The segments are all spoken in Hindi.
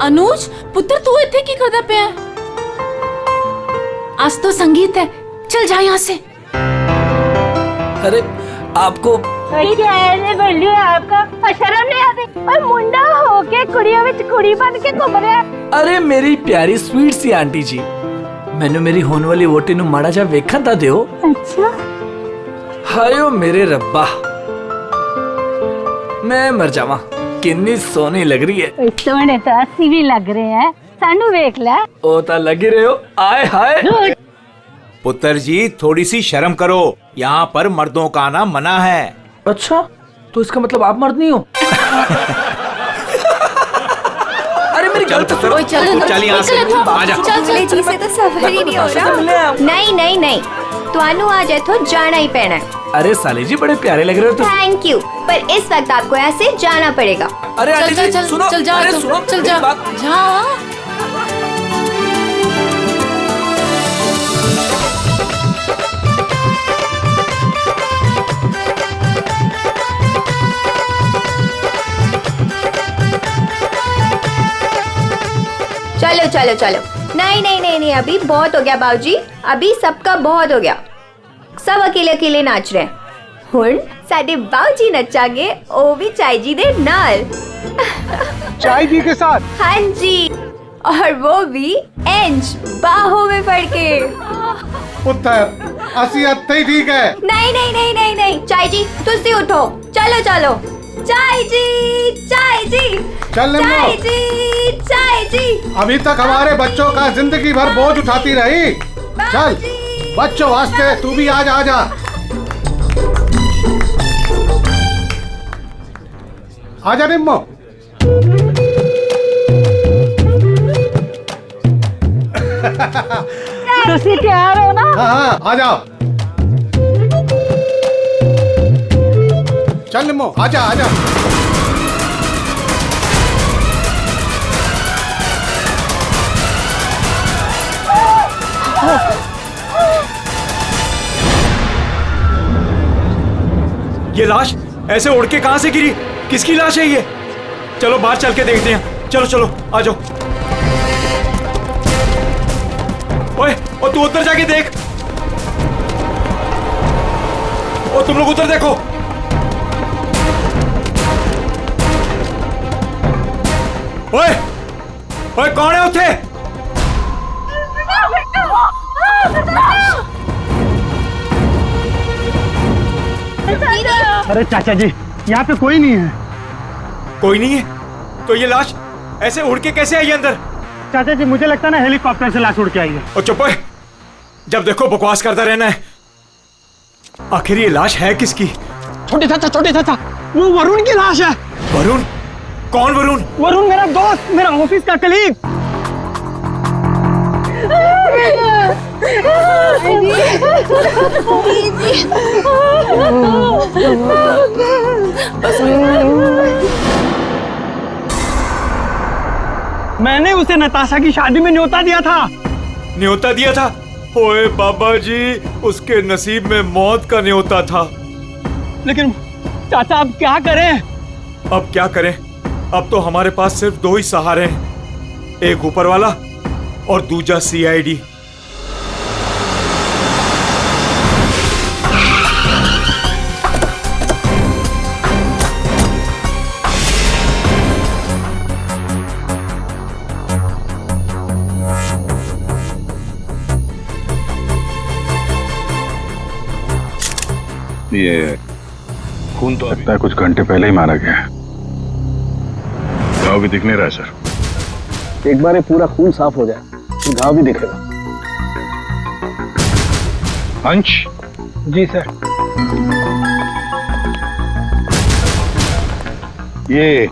अनुज पुत्र तू इतने की करदा पे है? आज तो संगीत है, चल जा यहाँ से। अरे आपको बल्लू आपका शर्म नहीं आती? और मुंडा होके कुड़ियों में कुड़ी बन के घूम रहा है। अरे मेरी प्यारी स्वीट सी आंटी जी, मैंने मेरी होने वाली वोटी नु माड़ा जा वेखा था दियो। अच्छा हायो मेरे रब्बा, मैं मर जावा, कितनी सोनी लग रही है। सोने तो अस्सी भी लग रहे हैं, सानू वेख ले। ओ ता लगी रहे हो, आए हाय। पुत्र जी थोड़ी सी शर्म करो, यहाँ पर मर्दों का आना मना है। अच्छा, तो इसका मतलब आप मर्द नहीं हो? अरे मेरी गलत चल यहाँ से, आजा। चल जी से तो सफर ही नहीं हो रहा। नहीं नहीं नहीं, तुहानू आज इथों जाना ही पैना है। अरे साली जी बड़े प्यारे लग रहे हो तुम। थैंक यू, पर इस वक्त आपको यहाँ से जाना पड़ेगा। अरे आंटी जी सुनो, चल जा, अरे सुनो, चल जा, जा। चलो चलो चलो, नहीं नहीं नहीं नहीं, अभी बहुत हो गया बाबूजी, अभी सबका बहुत हो गया। सब अकेले अकेले नाच रहे हैं। हुण साडे बाबूजी नचांगे, ओ भी चाय जी दे नाल। चाय जी के साथ? हाँ जी, और वो भी इंच बाहों में पड़ के। पुत्र असी अत्ते ही ठीक है। नहीं नहीं नहीं नहीं नहीं, चाय जी तुसी उठो, चलो चलो। चाय जी, चाय जी, चल चाय जी, चाय जी। अभी तक हमारे बच्चों का जिंदगी भर बोझ उठाती रही। चल बच्चों वास्ते तू भी आज आजा। आजा निम्मो। तुसी तैयार हो ना? हाँ हाँ आ जाओ। चल निम्मो आजा आजा। ये लाश ऐसे उड़ के कहां से गिरी? किसकी लाश है ये? चलो बाहर चल के देखते हैं। चलो चलो आ जाओ। ओए, और तू उधर जाके देख। और तुम लोग उधर देखो। ओए, ओए कौन है उठे? अरे चाचा जी यहाँ पे कोई नहीं है। कोई नहीं है? तो ये लाश ऐसे उड़ के कैसे आई अंदर? चाचा जी मुझे लगता है ना हेलीकॉप्टर से लाश उड़ के आई है। और चुप है, जब देखो बकवास करता रहना है। आखिर ये लाश है किसकी? छोटे चाचा वो वरुण की लाश है। वरुण? कौन वरुण? वरुण मेरा दोस्त, मेरा ऑफिस का कलीग। मैंने उसे नताशा की शादी में न्योता दिया था। न्योता दिया था? ओए बाबा जी, उसके नसीब में मौत का न्योता था। लेकिन चाचा अब क्या करें? अब क्या करें? अब तो हमारे पास सिर्फ दो ही सहारे हैं, एक ऊपर वाला और दूजा सीआईडी। ये खून तो लगता है कुछ घंटे पहले ही मारा गया है। घाव भी दिख नहीं रहा है सर। एक बार ये पूरा खून साफ हो जाए तो घाव भी दिखेगा। अंश? जी सर। ये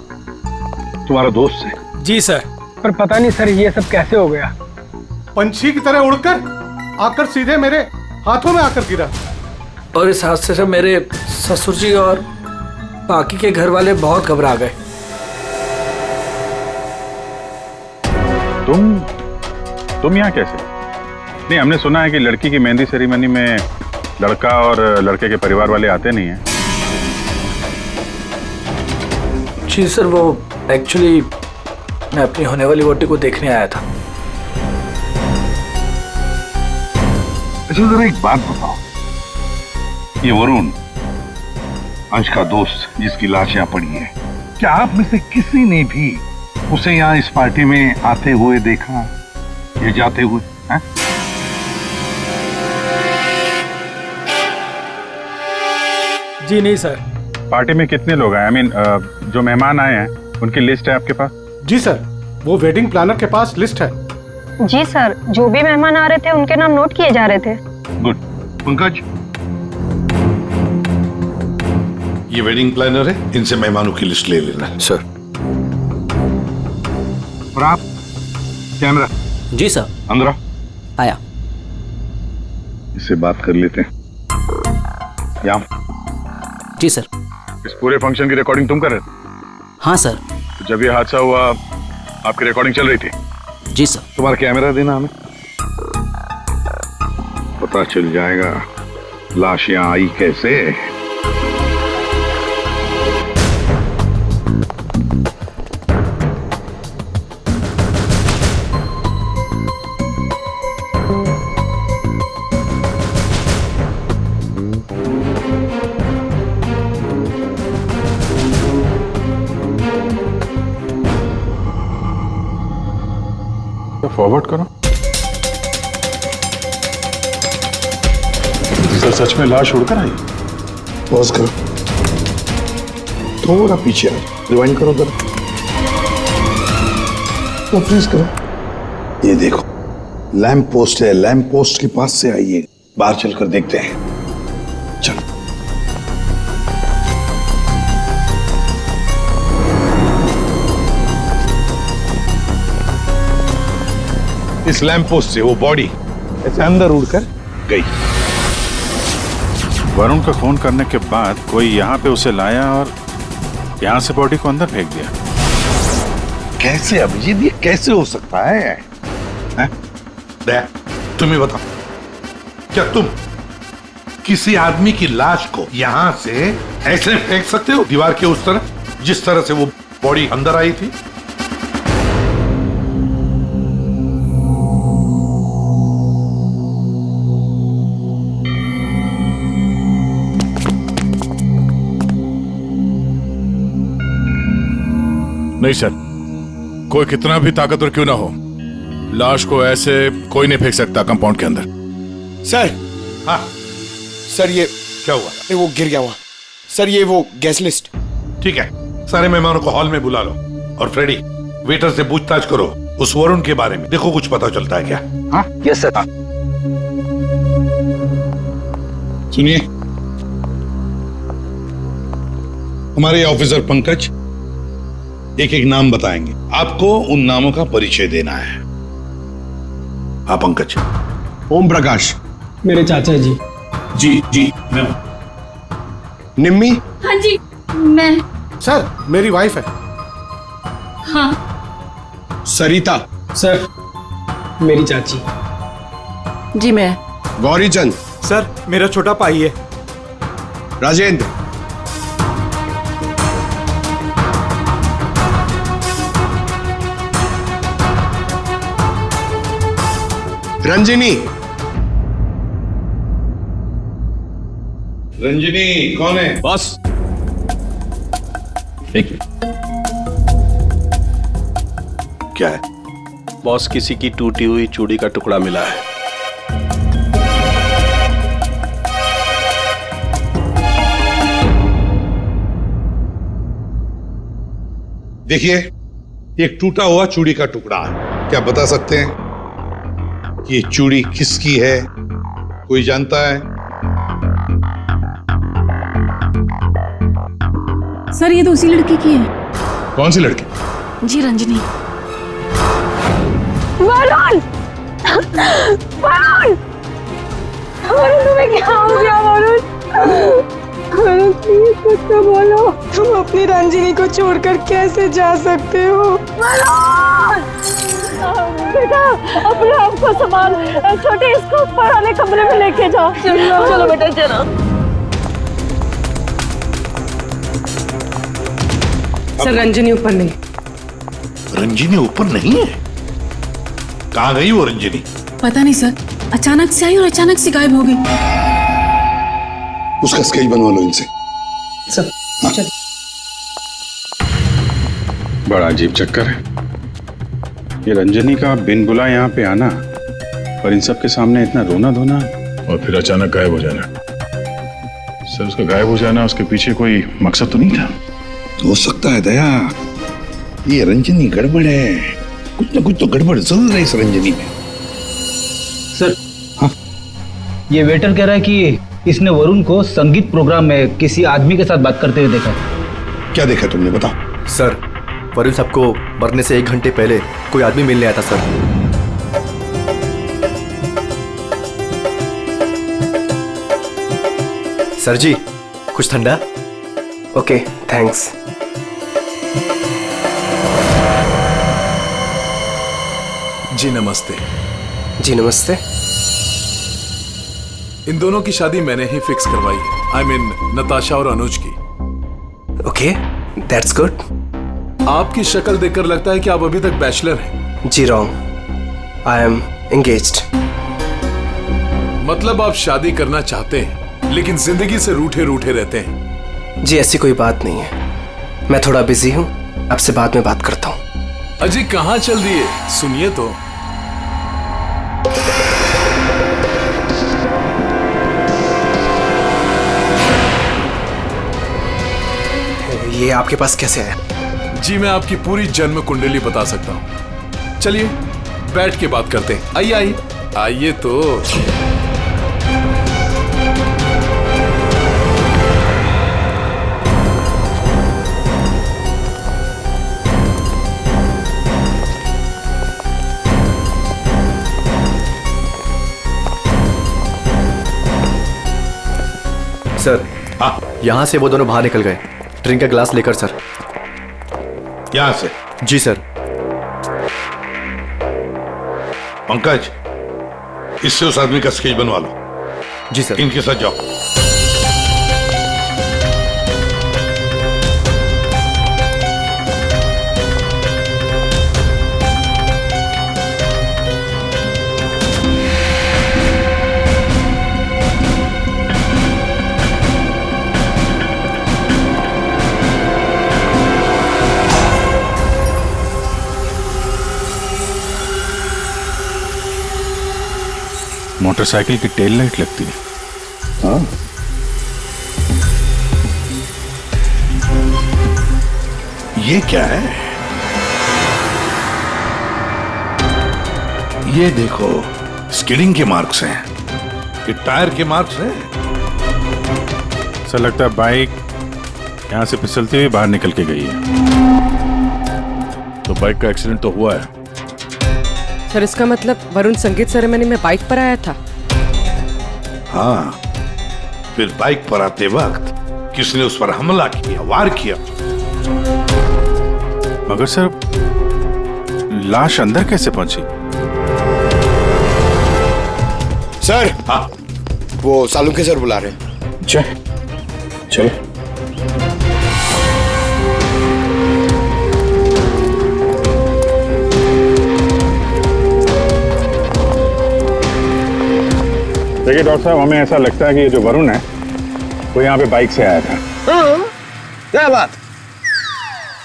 तुम्हारा दोस्त है? जी सर। पर पता नहीं सर ये सब कैसे हो गया। पंछी की तरह उड़कर आकर सीधे मेरे हाथों में आकर गिरा। और इस हादसे से मेरे ससुर जी और बाकी के घर वाले बहुत घबरा गए। तुम यहाँ कैसे? नहीं, हमने सुना है कि लड़की की मेहंदी सेरेमनी में लड़का और लड़के के परिवार वाले आते नहीं हैं। जी सर, वो एक्चुअली मैं अपनी होने वाली वोटी को देखने आया था। अच्छा जरा एक बात बताओ, ये वरुण अंश का दोस्त जिसकी लाश यहाँ पड़ी है, क्या आप में से किसी ने भी उसे यहाँ इस पार्टी में आते हुए देखा या जाते हुए? है? जी नहीं सर। पार्टी में कितने लोग आए? जो मेहमान आए हैं उनकी लिस्ट है आपके पास? जी सर, वो वेडिंग प्लानर के पास लिस्ट है। जी सर, जो भी मेहमान आ रहे थे उनके नाम नोट किए जा रहे थे। गुड। पंकज, ये वेडिंग प्लानर है, इनसे मेहमानों की लिस्ट ले लेना। सर। और आप? कैमरा। जी सर। अंदर आओ। आया। इससे बात कर लेते हैं। यहाँ। जी सर। इस पूरे फंक्शन की रिकॉर्डिंग तुम कर रहे थे? हाँ सर। तो जब ये हादसा हुआ आपकी रिकॉर्डिंग चल रही थी? जी सर। तुम्हारा कैमरा देना हमें, पता चल जाएगा लाश यहाँ आई कैसे। फॉरवर्ड करो। सर सच में लाश उड़कर आई? पॉज करो, थोड़ा पीछे आओ, रिवाइंड करो जरा, तो फ्रीज करो। ये देखो लैंप पोस्ट है, लैंप पोस्ट के पास से आइए, बाहर चलकर देखते हैं। चलो। इस लैंप पोस्ट से वो बॉडी ऐसे अंदर उड़कर गई। वरुण का फोन करने के बाद कोई यहाँ पे उसे लाया और यहाँ से बॉडी को अंदर फेंक दिया। कैसे अभिजीत, ये कैसे हो सकता है? तुम्हें बताओ, क्या तुम किसी आदमी की लाश को यहां से ऐसे फेंक सकते हो दीवार के उस तरफ जिस तरह से वो बॉडी अंदर आई थी? नहीं सर, कोई कितना भी ताकतवर क्यों ना हो, लाश को ऐसे कोई नहीं फेंक सकता कंपाउंड के अंदर। सर। हाँ सर, ये क्या हुआ? वो गिर गया हुआ सर, ये वो गैस लिस्ट। ठीक है, सारे मेहमानों को हॉल में बुला लो और फ्रेडी वेटर से पूछताछ करो उस वरुण के बारे में, देखो कुछ पता चलता है क्या। हाँ यस सर। सुनिए, हमारे ऑफिसर पंकज एक एक नाम बताएंगे, आपको उन नामों का परिचय देना है। हाँ पंकज। ओम प्रकाश मेरे चाचा जी। जी मैं। निम्मी। हाँ जी मैं। सर मेरी वाइफ है। हाँ। सरिता। सर मेरी चाची। जी मैं। गौरीचंद। सर मेरा छोटा भाई है। राजेंद्र। रंजिनी। रंजिनी कौन है? बस एक क्या है? बॉस, किसी की टूटी हुई चूड़ी का टुकड़ा मिला है। देखिए, एक टूटा हुआ चूड़ी का टुकड़ा है। क्या बता सकते हैं कि ये चूड़ी किसकी है? कोई जानता है? सर ये तो उसी लड़की की है। कौन सी लड़की? जी रंजनी। वरुण! वरुण! वरुण तुम्हें क्या हो गया वरुण? वरुण प्लीज कुछ तो बोलो। तुम अपनी रंजिनी को छोड़कर कैसे जा सकते हो? वरुण! बेटा अपने आप को संभाल, छोटे इसको ऊपर वाले कमरे में लेके जाओ। चलो बेटा चलो। सर रंजिनी ऊपर नहीं। रंजीनी ऊपर नहीं है? कहाँ गई वो रंजीनी? पता नहीं सर, अचानक से आई और अचानक से गायब हो गई। उसका स्केच बनवा लो इनसे। सर चलिए। बड़ा अजीब चक्कर है ये रंजनी का, बिन बुला यहाँ पे आना और इन सब के सामने इतना रोना धोना और फिर अचानक गायब हो जाना। सर उसका गायब हो जाना, उसके पीछे कोई मकसद तो नहीं था? हो सकता है दया, ये रंजनी गड़बड़ है, कुछ न कुछ तो गड़बड़ जरूर है इस रंजनी में। सर हाँ, ये वेटर कह रहा है कि इसने वरुण को संगीत प्रोग्राम में किसी आदमी के साथ बात करते हुए देखा। क्या देखा तुमने, बताओ। सर वरुण साहब को मरने से 1 घंटे पहले कोई आदमी मिलने आया था सर। सर जी कुछ ठंडा? Okay thanks. जी नमस्ते। जी नमस्ते। इन दोनों की शादी मैंने ही फिक्स करवाई है, आई मीन नताशा और अनुज की। Okay that's good. आपकी शक्ल देखकर लगता है कि आप अभी तक बैचलर हैं। जी रॉन्ग, आई एम एंगेज्ड। मतलब आप शादी करना चाहते हैं लेकिन जिंदगी से रूठे रूठे रहते हैं। जी ऐसी कोई बात नहीं है, मैं थोड़ा बिजी हूँ, आपसे बाद में बात करता हूँ। अजी कहाँ चल रही है, सुनिए तो। ये आपके पास कैसे आया? जी मैं आपकी पूरी जन्म कुंडली बता सकता हूँ। चलिए बैठ के बात करते हैं। आइए आइए आइए तो। सर यहाँ से वो दोनों बाहर निकल गए, ड्रिंक का ग्लास लेकर सर। यहाँ से? जी सर। पंकज इससे उस आदमी का स्केच बनवा लो। जी सर। इनके साथ जाओ। मोटरसाइकिल की टेल लाइट लगती है। हाँ ये क्या है? ये देखो स्किडिंग के मार्क्स हैं, ये टायर के मार्क्स हैं। ऐसा लगता है बाइक यहाँ से फिसलती हुई बाहर निकल के गई है। तो बाइक का एक्सीडेंट तो हुआ है। सर इसका मतलब वरुण संगीत सेरेमनी में बाइक पर आया था। हाँ, फिर बाइक पर आते वक्त किसने उस पर हमला किया, वार किया। मगर सर लाश अंदर कैसे पहुंची? सर हाँ वो सालुंखे सर बुला रहे हैं। चलो। देखिए डॉक्टर साहब, हमें ऐसा लगता है कि ये जो वरुण है वो यहाँ पे बाइक से आया था। हाँ, क्या बात?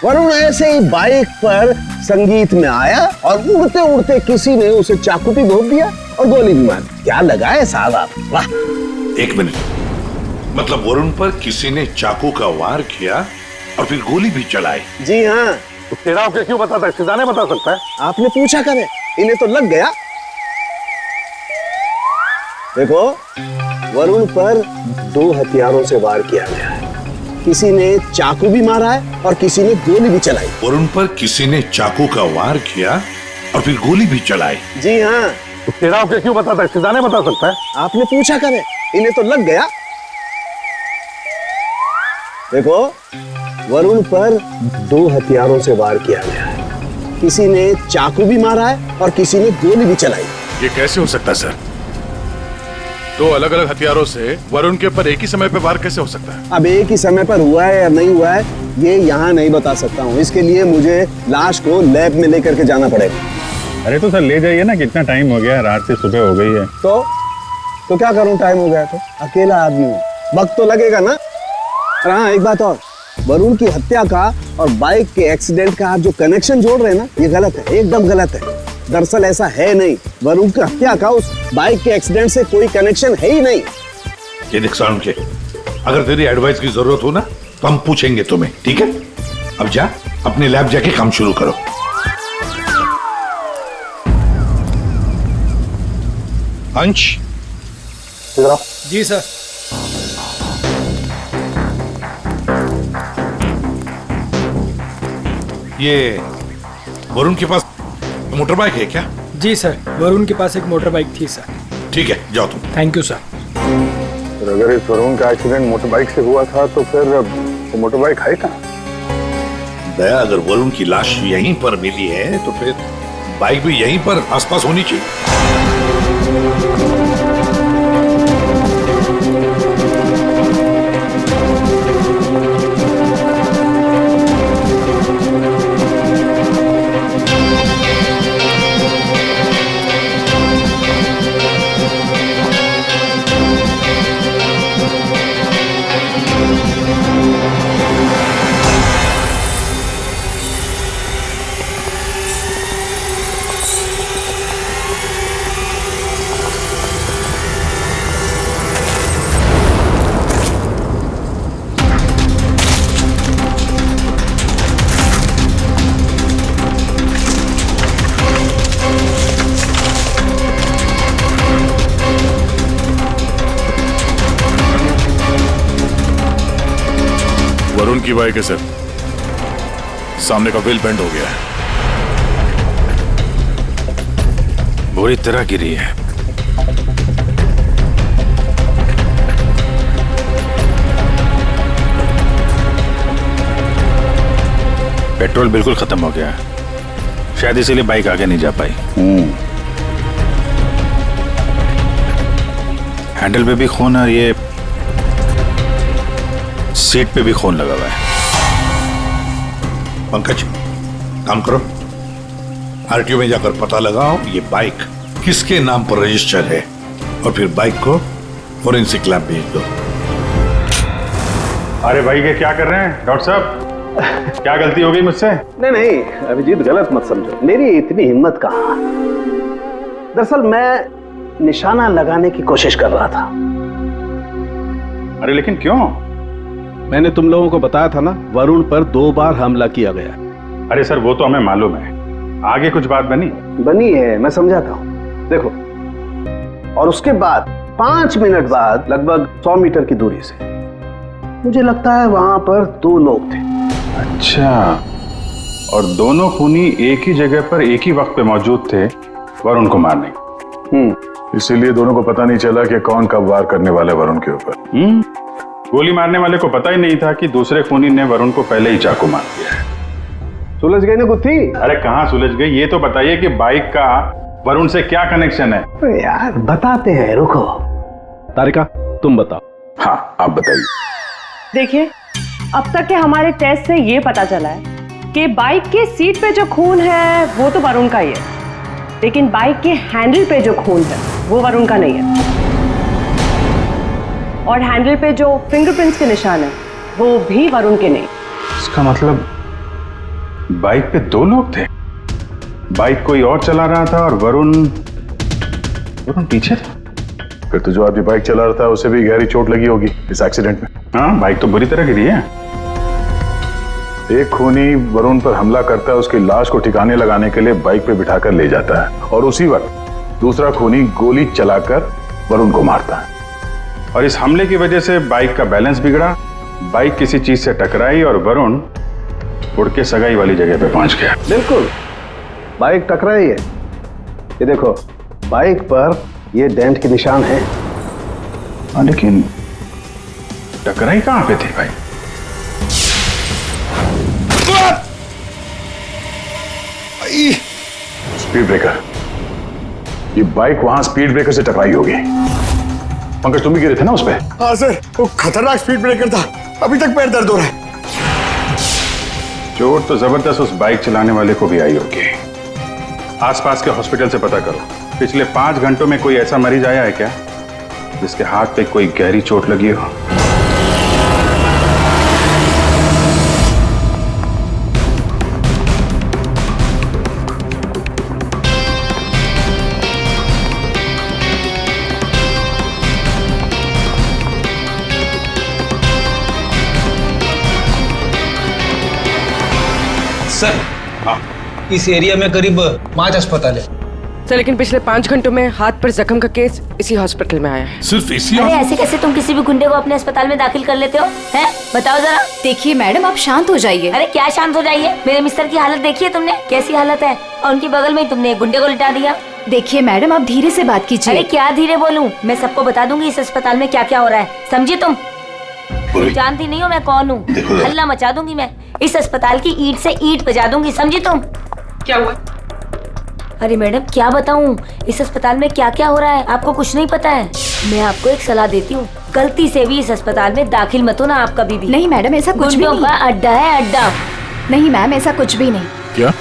वरुण ऐसे ही बाइक पर संगीत में आया और उड़ते उड़ते किसी ने उसे चाकू भी घोंप दिया और गोली भी मार दी। क्या लगाए साहब आप, वाह। 1 मिनट, मतलब वरुण पर किसी ने चाकू का वार किया और फिर गोली भी चलाई? जी हाँ। तो तेरा क्यों बताता है? सिद्धाने बता सकता है। आपने पूछा करे, इन्हें तो लग गया। देखो वरुण पर 2 हथियारों से वार किया गया है, किसी ने चाकू भी मारा है और किसी ने गोली भी चलाई। वरुण पर किसी ने चाकू का वार किया और फिर गोली भी चलाई? जी हाँ। तो तेरा क्यों बताता है? सिद्धाने बता सकता है। आपने पूछा करे, इन्हें तो लग गया। देखो वरुण पर 2 हथियारों से वार किया गया है, किसी ने चाकू भी मारा है और किसी ने गोली भी चलाई। ये कैसे हो सकता है सर? 2 अलग अलग हथियारों से वरुण के ऊपर एक ही समय पे वार कैसे हो सकता है? अब एक ही समय पर हुआ है या नहीं हुआ है ये यहाँ नहीं बता सकता हूँ। इसके लिए मुझे लाश को लैब में लेकर के जाना पड़ेगा। अरे तो सर ले जाइए ना, कितना टाइम हो गया, रात से सुबह हो गई है। तो क्या करूं, टाइम हो गया तो अकेला आदमी हूं, वक्त तो लगेगा ना। और हाँ एक बात और, वरुण की हत्या का और बाइक के एक्सीडेंट का आप जो कनेक्शन जोड़ रहे हैं ना, ये गलत है, एकदम गलत है। दरअसल ऐसा है नहीं, वरुण की हत्या का उस बाइक के एक्सीडेंट से कोई कनेक्शन है ही नहीं। ये नुकसान के, अगर तेरी एडवाइस की जरूरत हो ना तो हम पूछेंगे तुम्हें, ठीक है? अब जा अपने लैब जाके काम शुरू करो। अंश जी सर। ये वरुण के पास मोटर बाइक है क्या? जी सर, वरुण के पास एक मोटर बाइक थी सर। ठीक है, जाओ तुम। Thank you sir. तो अगर इस वरुण का एक्सीडेंट मोटर बाइक से हुआ था तो फिर वो मोटर बाइक है कहाँ? दया, अगर वरुण की लाश यहीं पर मिली है तो फिर बाइक भी यहीं पर आसपास होनी चाहिए। वरुण की बाइक है सर, सामने का व्हील बेंड हो गया है, बुरी तरह गिरी है। पेट्रोल बिल्कुल खत्म हो गया है, शायद इसीलिए बाइक आगे नहीं जा पाई। हैंडल पे भी खून और ये सीट पे भी खून लगा हुआ है। पंकज, काम करो, आरटीओ में जाकर पता लगाओ ये बाइक किसके नाम पर रजिस्टर है और फिर बाइक को फोरेंसिक लैब भेज दो। अरे भाई ये क्या कर रहे हैं डॉक्टर साहब? क्या गलती हो गई मुझसे? नहीं अभिजीत, गलत मत समझो, मेरी इतनी हिम्मत कहाँ। दरअसल मैं निशाना लगाने की कोशिश कर रहा था। अरे लेकिन क्यों? मैंने तुम लोगों को बताया था ना, वरुण पर 2 बार हमला किया गया। अरे सर वो तो हमें मालूम है, आगे कुछ बात बनी है, मैं समझाता हूँ। देखो, और उसके बाद 5 मिनट बाद लगभग 100 मीटर की दूरी से मुझे लगता है वहां पर 2 लोग थे। अच्छा, और दोनों खूनी एक ही जगह पर एक ही वक्त पे मौजूद थे वरुण को मारने। इसीलिए दोनों को पता नहीं चला कि कौन कब वार करने वाला है वरुण के ऊपर। गोली मारने वाले को पता ही नहीं था कि दूसरे खूनी ने वरुण को पहले ही चाकू मार दिया है। सुलझ गई ना गुत्थी? अरे कहाँ सुलझ गई, ये तो बताइए कि बाइक का वरुण से क्या कनेक्शन है? यार बताते हैं, रुको। तारिका तुम बताओ। हाँ आप बताइए। देखिए, अब तक के हमारे टेस्ट से ये पता चला है कि बाइक के सीट पे जो खून है वो तो वरुण का ही है, लेकिन बाइक के हैंडल पे जो खून है वो वरुण का नहीं है। और हैंडल पे जो फिंगरप्रिंट्स के निशान है वो भी वरुण के नहीं। इसका मतलब बाइक पे 2 लोग थे, बाइक कोई और चला रहा था और वरुण पीछे था। फिर तो जो आदमी बाइक चला रहा था उसे भी गहरी चोट लगी होगी इस एक्सीडेंट में। हाँ, बाइक तो बुरी तरह गिरी है। एक खूनी वरुण पर हमला करता है, उसकी लाश को ठिकाने लगाने के लिए बाइक पे बिठाकर ले जाता है और उसी वक्त दूसरा खूनी गोली चलाकर वरुण को मारता है। और इस हमले की वजह से बाइक का बैलेंस बिगड़ा, बाइक किसी चीज से टकराई और वरुण उड़ के सगाई वाली जगह पे पहुंच गया। बिल्कुल, बाइक टकराई है। ये देखो, बाइक पर ये डेंट के निशान है। लेकिन टकराई कहां पे थी भाई? स्पीड ब्रेकर, ये बाइक वहां स्पीड ब्रेकर से टकराई होगी। पंकज तुम भी गिरे थे ना उस पे? हाँ सर, वो खतरनाक स्पीड ब्रेकर था, अभी तक पैर दर्द हो रहा है। चोट तो जबरदस्त उस बाइक चलाने वाले को भी आई होगी। आसपास के हॉस्पिटल से पता करो, पिछले 5 घंटों में कोई ऐसा मरीज आया है क्या जिसके हाथ पे कोई गहरी चोट लगी हो? सर, इस एरिया में करीब 5 अस्पताल है सर, लेकिन पिछले 5 घंटों में हाथ पर जख्म का केस इसी हॉस्पिटल में आया है। सिर्फ इसी? अरे ऐसे कैसे तुम किसी भी गुंडे को अपने अस्पताल में दाखिल कर लेते हो? हैं? बताओ जरा। देखिए मैडम, आप शांत हो जाइए। अरे क्या शांत हो जाइए? मेरे मिस्टर की हालत देखिए तुमने, कैसी हालत है, और उनके बगल में ही तुमने एक गुंडे को लिटा दिया। देखिए मैडम, आप धीरे से बात कीजिए। अरे क्या धीरे बोलूं? मैं सबको बता दूंगी इस अस्पताल में क्या क्या हो रहा है, समझी तुम? जानती नहीं हो मैं कौन हूँ? हल्ला मचा दूंगी मैं, इस अस्पताल की ईंट से ईंट बजा दूंगी, समझी तुम? क्या हुआ? अरे मैडम क्या बताऊं, इस अस्पताल में क्या क्या हो रहा है आपको कुछ नहीं पता है। मैं आपको एक सलाह देती हूँ, गलती से भी इस अस्पताल में दाखिल मत होना आप कभी भी। नहीं मैडम, ऐसा कुछ भी नहीं। का अड्डा है, अड्डा। नहीं मैम, ऐसा कुछ भी नहीं। क्या?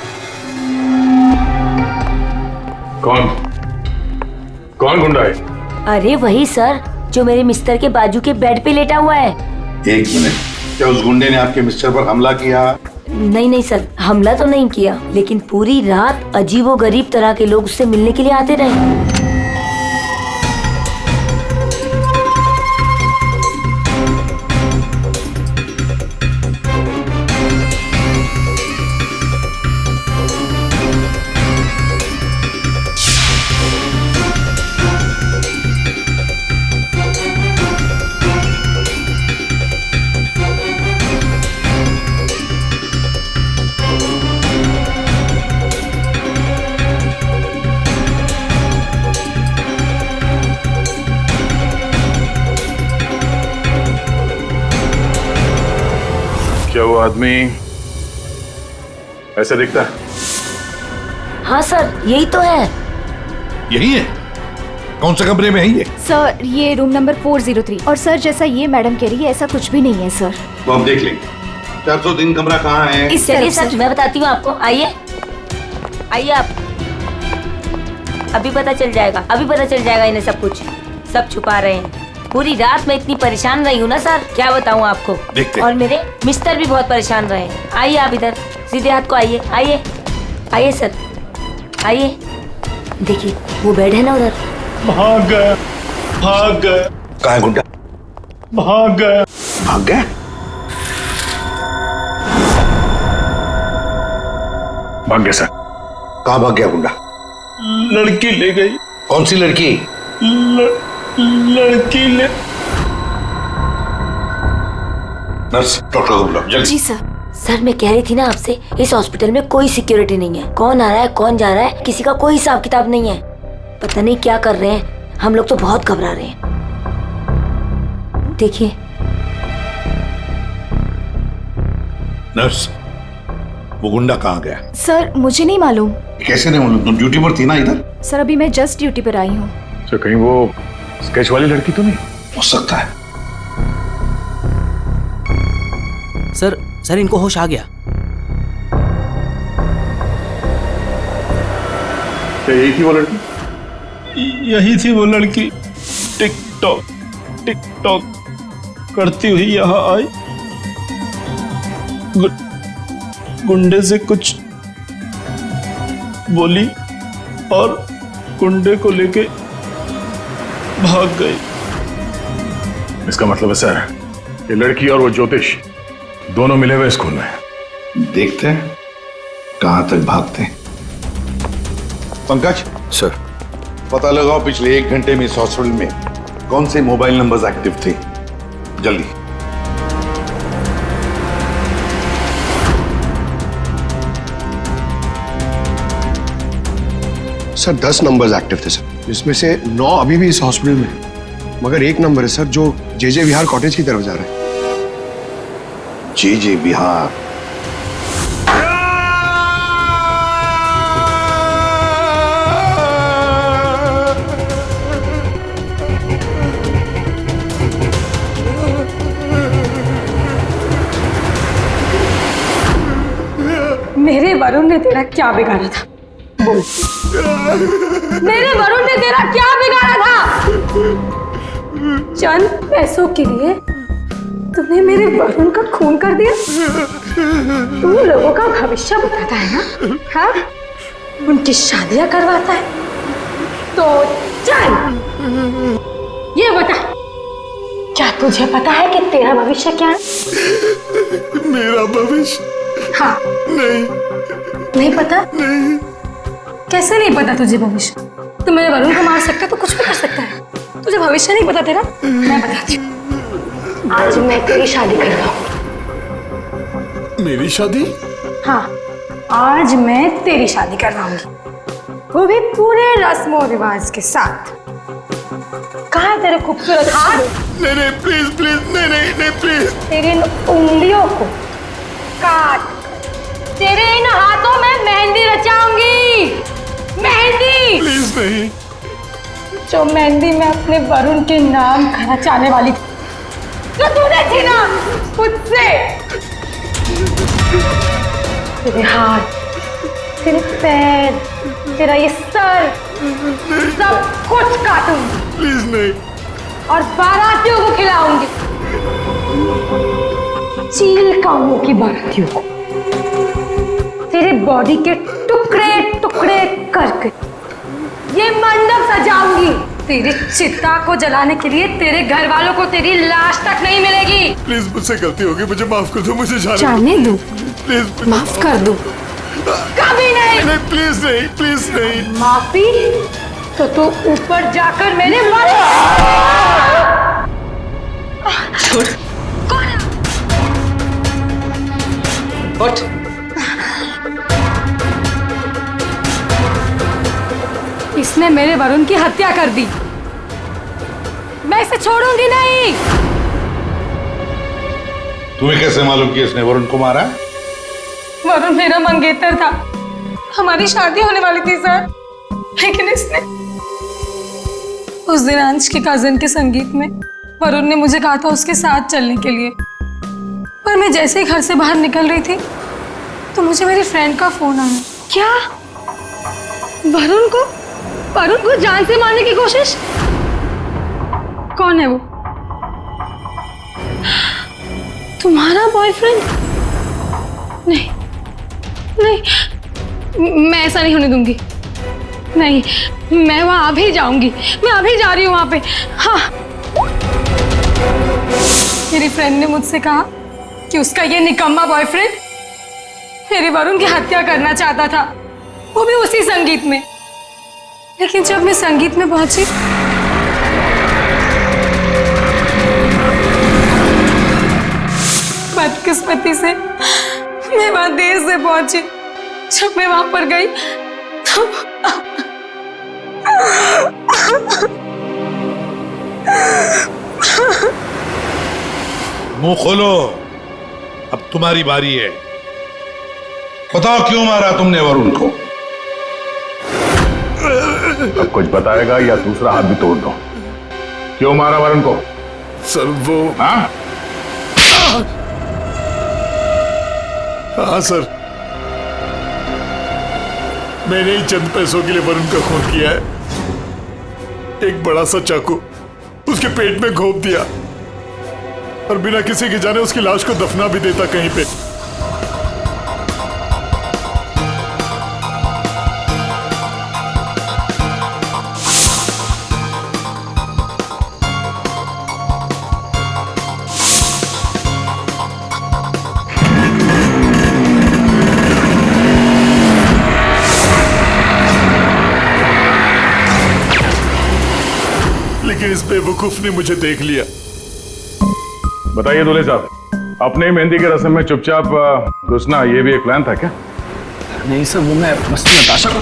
कौन गुंडा है? अरे वही सर, जो मेरे मिस्टर के बाजू के बेड पे लेटा हुआ है। 1 मिनट, क्या उस गुंडे ने आपके मिस्टर पर हमला किया? नहीं सर, हमला तो नहीं किया, लेकिन पूरी रात अजीबोगरीब तरह के लोग उससे मिलने के लिए आते रहे। क्या वो आदमी ऐसे दिखता है? हाँ सर, यही तो है। यही है? कौन से कमरे में है ये? सर, ये रूम नंबर 403। और सर, जैसा ये मैडम कह रही है, ऐसा कुछ भी नहीं है सर। वो हम देख लेंगे। 403 कमरा कहाँ है? इस चलिए सर, मैं बताती हूँ आपको, आइए आइए आप। अभी पता चल जाएगा, अभी पता चल जाएगा इन्हें सब कुछ। सब छुपा रहे हैं। पूरी रात मैं इतनी परेशान रही हूँ ना सर, क्या बताऊँ आपको। देखते। और मेरे मिस्टर भी बहुत परेशान रहे। आइए आप इधर, सीधे हाथ को आइए, आइए आइए सर, आइए। देखिए वो बेड है ना उधर। भाग गया, भाग गया। कहाँ है गुंडा? भाग गया। भाग गया? भाग गया सर। कहाँ भाग गया गुंडा? लड़की ले गई। कौन सी लड़की? लड़की ले। नर्स, डॉक्टर को बुलाओ जल्दी। जी सर। सर मैं कह रही थी ना आपसे, इस हॉस्पिटल में कोई सिक्योरिटी नहीं है। कौन आ रहा है कौन जा रहा है किसी का कोई हिसाब किताब नहीं है। पता नहीं क्या कर रहे हैं, हम लोग तो बहुत घबरा रहे हैं। देखिए। नर्स, वो गुंडा कहाँ गया? सर मुझे नहीं मालूम। कैसे नहीं मालूम? तुम ड्यूटी पर थी ना इधर? सर अभी मैं जस्ट ड्यूटी पर आई हूँ। तो कहीं वो स्केच वाली लड़की तो नहीं? हो सकता है। सर इनको होश आ गया। क्या यही थी वो लड़की? यही थी वो लड़की। टिकटॉक टिकटॉक करती हुई यहाँ आई। गुंडे से कुछ बोली और गुंडे को लेके भाग गई। इसका मतलब है सर, ये लड़की और वो ज्योतिष दोनों मिले हुए इस खून में। देखते हैं कहां तक भागते हैं। पंकज सर, पता लगाओ पिछले 1 घंटे में इस हॉस्पिटल में कौन से मोबाइल नंबर्स एक्टिव थे। जल्दी। सर 10 नंबर्स एक्टिव थे सर, जिसमें से 9 अभी भी इस हॉस्पिटल में है। मगर एक नंबर है सर जो जे विहार कॉटेज की तरफ जा रहा है। जे विहार? मेरे वरुण ने तेरा क्या बिगाड़ा था? बोल। मेरे वरुण ने तेरा क्या बिगाड़ा था? चंद पैसों के लिए तूने मेरे वरुण का खून कर दिया। तू लोगों का भविष्य बताता है ना? हाँ, उनकी शादियां करवाता है। तो चल ये बता, क्या तुझे पता है कि तेरा भविष्य क्या है? मेरा भविष्य? हाँ। नहीं पता? नहीं। कैसे नहीं पता तुझे भविष्य? तू मेरे वरुण को मार सकता है तो कुछ भी कर सकता है। तुझे भविष्य नहीं पता तेरा? मैं बताती हूँ। आज मैं तेरी शादी कर रहा हूँ। मेरी शादी? हाँ, आज मैं तेरी शादी करवाऊंगी, वो भी पूरे रस्मों रिवाज के साथ। कहाँ है तेरे खूबसूरत हाथ? नहीं प्लीज प्लीज, नहीं प्लीज। तेरी इन उंगलियों को काट, तेरे इन हाथों में मेहंदी रचाऊंगी। मेहंदी प्लीज नहीं। जो मेहंदी मैं अपने वरुण के नाम का रचाने वाली थी, जो तूने छीना मुझसे। तेरे हाथ, तेरे पैर, तेरा ये सर, सब कुछ काटूंगी। प्लीज नहीं। और बारातियों को खिलाऊंगी, चील कामों की बारातियों को। तेरे बॉडी के टुकड़े टुकड़े करके ये मंडप सजाऊंगी। तेरी चिता को जलाने के लिए तेरे घर वालों को तेरी लाश तक नहीं मिलेगी। प्लीज, मुझसे गलती होगी, मुझे माफ कर दो, मुझे जाने दो। प्लीज माफ कर दो। कभी नहीं। नहीं प्लीज नहीं, प्लीज नहीं। माफी तो तू ऊपर जाकर मेरे छोड़। कौन है? उठ। इसने मेरे वरुण की हत्या कर दी। मैं इसे छोड़ूंगी नहीं। तुम्हें कैसे मालूम कि इसने वरुण को मारा? वरुण मेरा मंगेतर था, हमारी शादी होने वाली थी सर, लेकिन इसने उस दिन अंश के कजिन के संगीत में वरुण ने मुझे कहा था उसके साथ चलने के लिए, पर मैं जैसे ही घर से बाहर निकल रही थी तो मुझे मेरी फ्रेंड का फोन आया। क्या? वरुण को जान से मारने की कोशिश? कौन है वो? तुम्हारा बॉयफ्रेंड? नहीं, मैं ऐसा नहीं होने दूंगी। नहीं, मैं वहां अभी जाऊंगी, मैं अभी जा रही हूँ वहां पे। हाँ, मेरी फ्रेंड ने मुझसे कहा कि उसका ये निकम्मा बॉयफ्रेंड मेरे वरुण की हत्या करना चाहता था, वो भी उसी संगीत में। लेकिन जब मैं संगीत में पहुंची बदकिस्मती से मैं वहां देर से पहुंची। जब मैं वहां पर गई तो मुंह खोलो, अब तुम्हारी बारी है। बताओ क्यों मारा तुमने वरुण को? अब कुछ बताएगा या दूसरा हाथ भी तोड़ दो। क्यों मारा वरुण को? सर वो। हाँ सर, मैंने ही चंद पैसों के लिए वरुण का खून किया है। एक बड़ा सा चाकू उसके पेट में घोंप दिया और बिना किसी के जाने उसकी लाश को दफना भी देता कहीं पे। लेकिन इस बेवकूफ ने मुझे देख लिया। बताइए दूल्हे साहब, अपने मेहंदी के रस्म में चुपचाप घुसना ये भी एक प्लान था क्या? नहीं सर, वो मैं बस नताशा को।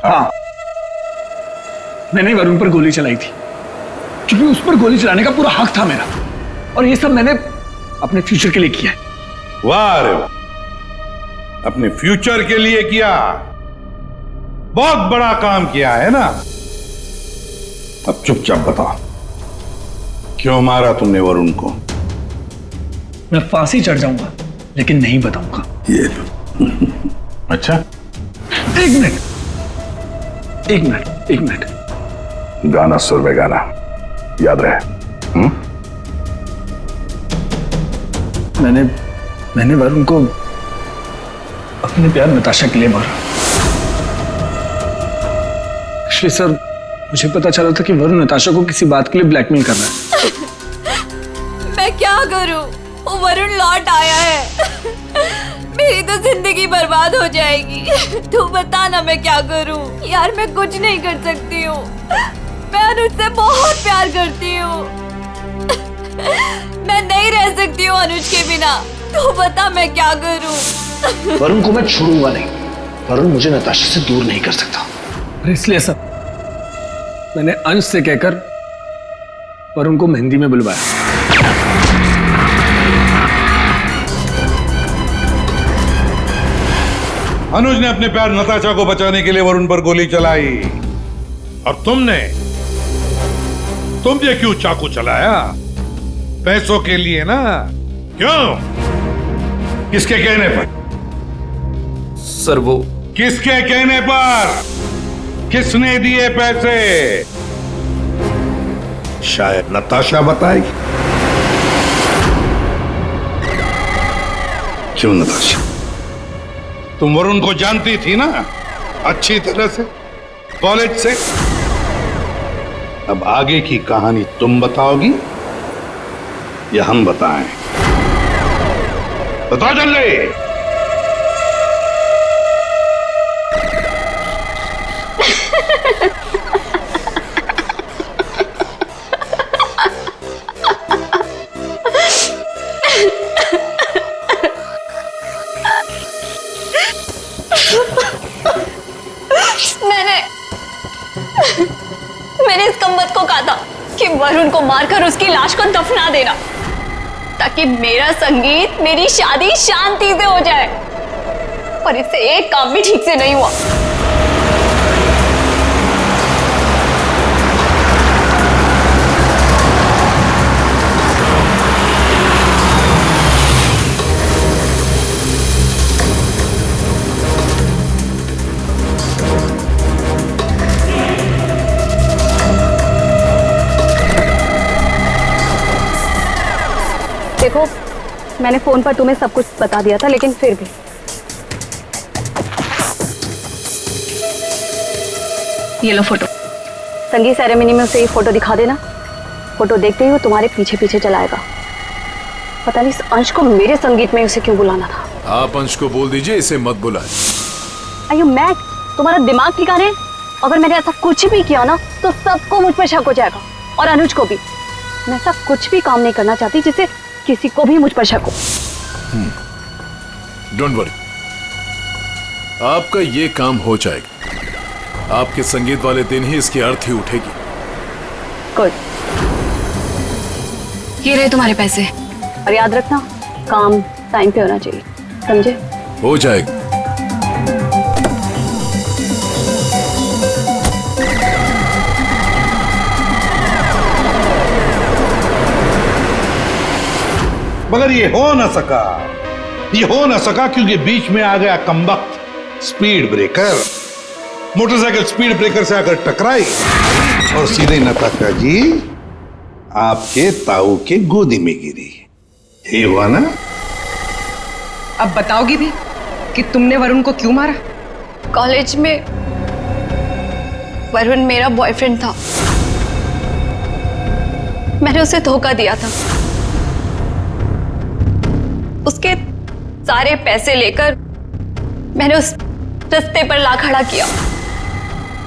हाँ, मैंने वरुण पर गोली चलाई थी क्योंकि उस पर गोली चलाने का पूरा हक था मेरा, और ये सब मैंने अपने फ्यूचर के लिए किया है। वाह रे वाह, अपने फ्यूचर के लिए किया, बहुत बड़ा काम किया है ना। अब चुपचाप बताओ, क्यों मारा तुमने वरुण को? मैं फांसी चढ़ जाऊंगा, लेकिन नहीं बताऊंगा। ये लो। अच्छा, एक मिनट। गाना सुर में गाना याद रहे। मैंने वरुण को अपने प्यार नताशा के लिए मारा। एक्चुअली सर, मुझे पता चला था कि वरुण नताशा को किसी बात के लिए ब्लैकमेल कर रहा है। मैं क्या करूं? वो वरुण लौट आया है। मेरी तो जिंदगी बर्बाद हो जाएगी। तू बता ना मैं क्या करूं? यार मैं कुछ नहीं कर सकती हूँ। मैं अनुज से बहुत प्यार करती हूँ। मैं नहीं रह सकती हूँ अनुज के बिना। तू बता मैं क्या करूं? वरुण को मैं छोड़ूंगा नहीं। वरुण मुझे नताशा से दूर नहीं कर सकता। और इसलिए सर, मैंने अंश से कहकर वरुण को मेहंदी में बुलवाया। अनुज ने अपने प्यार नताशा को बचाने के लिए वरुण पर गोली चलाई, और तुमने क्यों चाकू चलाया? पैसों के लिए ना? क्यों? किसके कहने पर? सर वो किसके कहने पर? किसने दिए पैसे? शायद नताशा बताएगी। क्यों नताशा? तुम वरुण को जानती थी ना अच्छी तरह से, कॉलेज से। अब आगे की कहानी तुम बताओगी या हम बताएं? बताओ जल्दी। मैंने इस कमबख्त को कहा था कि वरुण को मारकर उसकी लाश को दफना देना, ताकि मेरा संगीत, मेरी शादी शांति से हो जाए। पर इससे एक काम भी ठीक से नहीं हुआ। देखो, मैंने फोन पर तुम्हें सब कुछ बता दिया था, लेकिन फिर भी ये लो फोटो। संगीत सेरेमनी में उसे ये फोटो दिखा देना। फोटो देखते ही वो तुम्हारे पीछे पीछे चलाएगा। पता नहीं इस अंश को मेरे संगीत में उसे क्यों बुलाना था। आप अंश को बोल दीजिए इसे मत बुलाए। Are you mad? तुम्हारा दिमाग ठिकाने है? अगर मैंने ऐसा कुछ भी किया ना तो सबको मुझ पर शक हो जाएगा, और अनुज को भी। मैं ऐसा कुछ भी काम नहीं करना चाहती जिससे किसी को भी मुझ पर शक हो। डोंट वरी, आपका ये काम हो जाएगा। आपके संगीत वाले दिन ही इसकी अर्थी उठेगी। गुड। ये रहे तुम्हारे पैसे, और याद रखना काम टाइम पे होना चाहिए, समझे? हो जाएगा। मगर ये हो ना सका क्योंकि बीच में आ गया कमबख्त speed breaker. Motorcycle speed breaker से आकर टकराई और सीधे नताशा जी आपके ताऊ के गोदी में गिरी। ये हुआ ना? अब बताओगी भी कि तुमने वरुण को क्यों मारा? कॉलेज में वरुण मेरा बॉयफ्रेंड था। मैंने उसे धोखा दिया था। उसके सारे पैसे लेकर मैंने उस रास्ते पर ला खड़ा किया,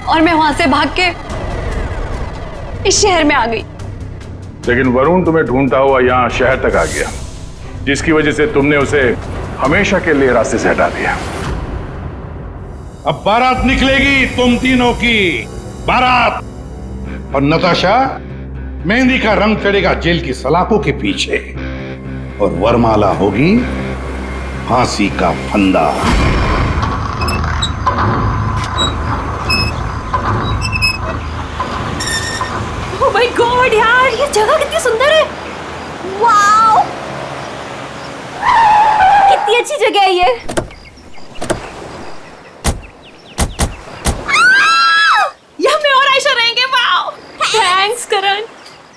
और मैं वहां से भाग के इस शहर में आ गई। लेकिन वरुण तुम्हें ढूंढता हुआ यहाँ शहर तक आ गया, जिसकी वजह से तुमने उसे हमेशा के लिए रास्ते से हटा दिया। अब बारात निकलेगी तुम तीनों की बारात, और नताशा मेहंदी का रंग चढ़ेगा जेल की सलाखों के पीछे, और वरमाला होगी फांसी का फंदा। ओह माय गॉड यार, ये जगह कितनी सुंदर है। वाओ,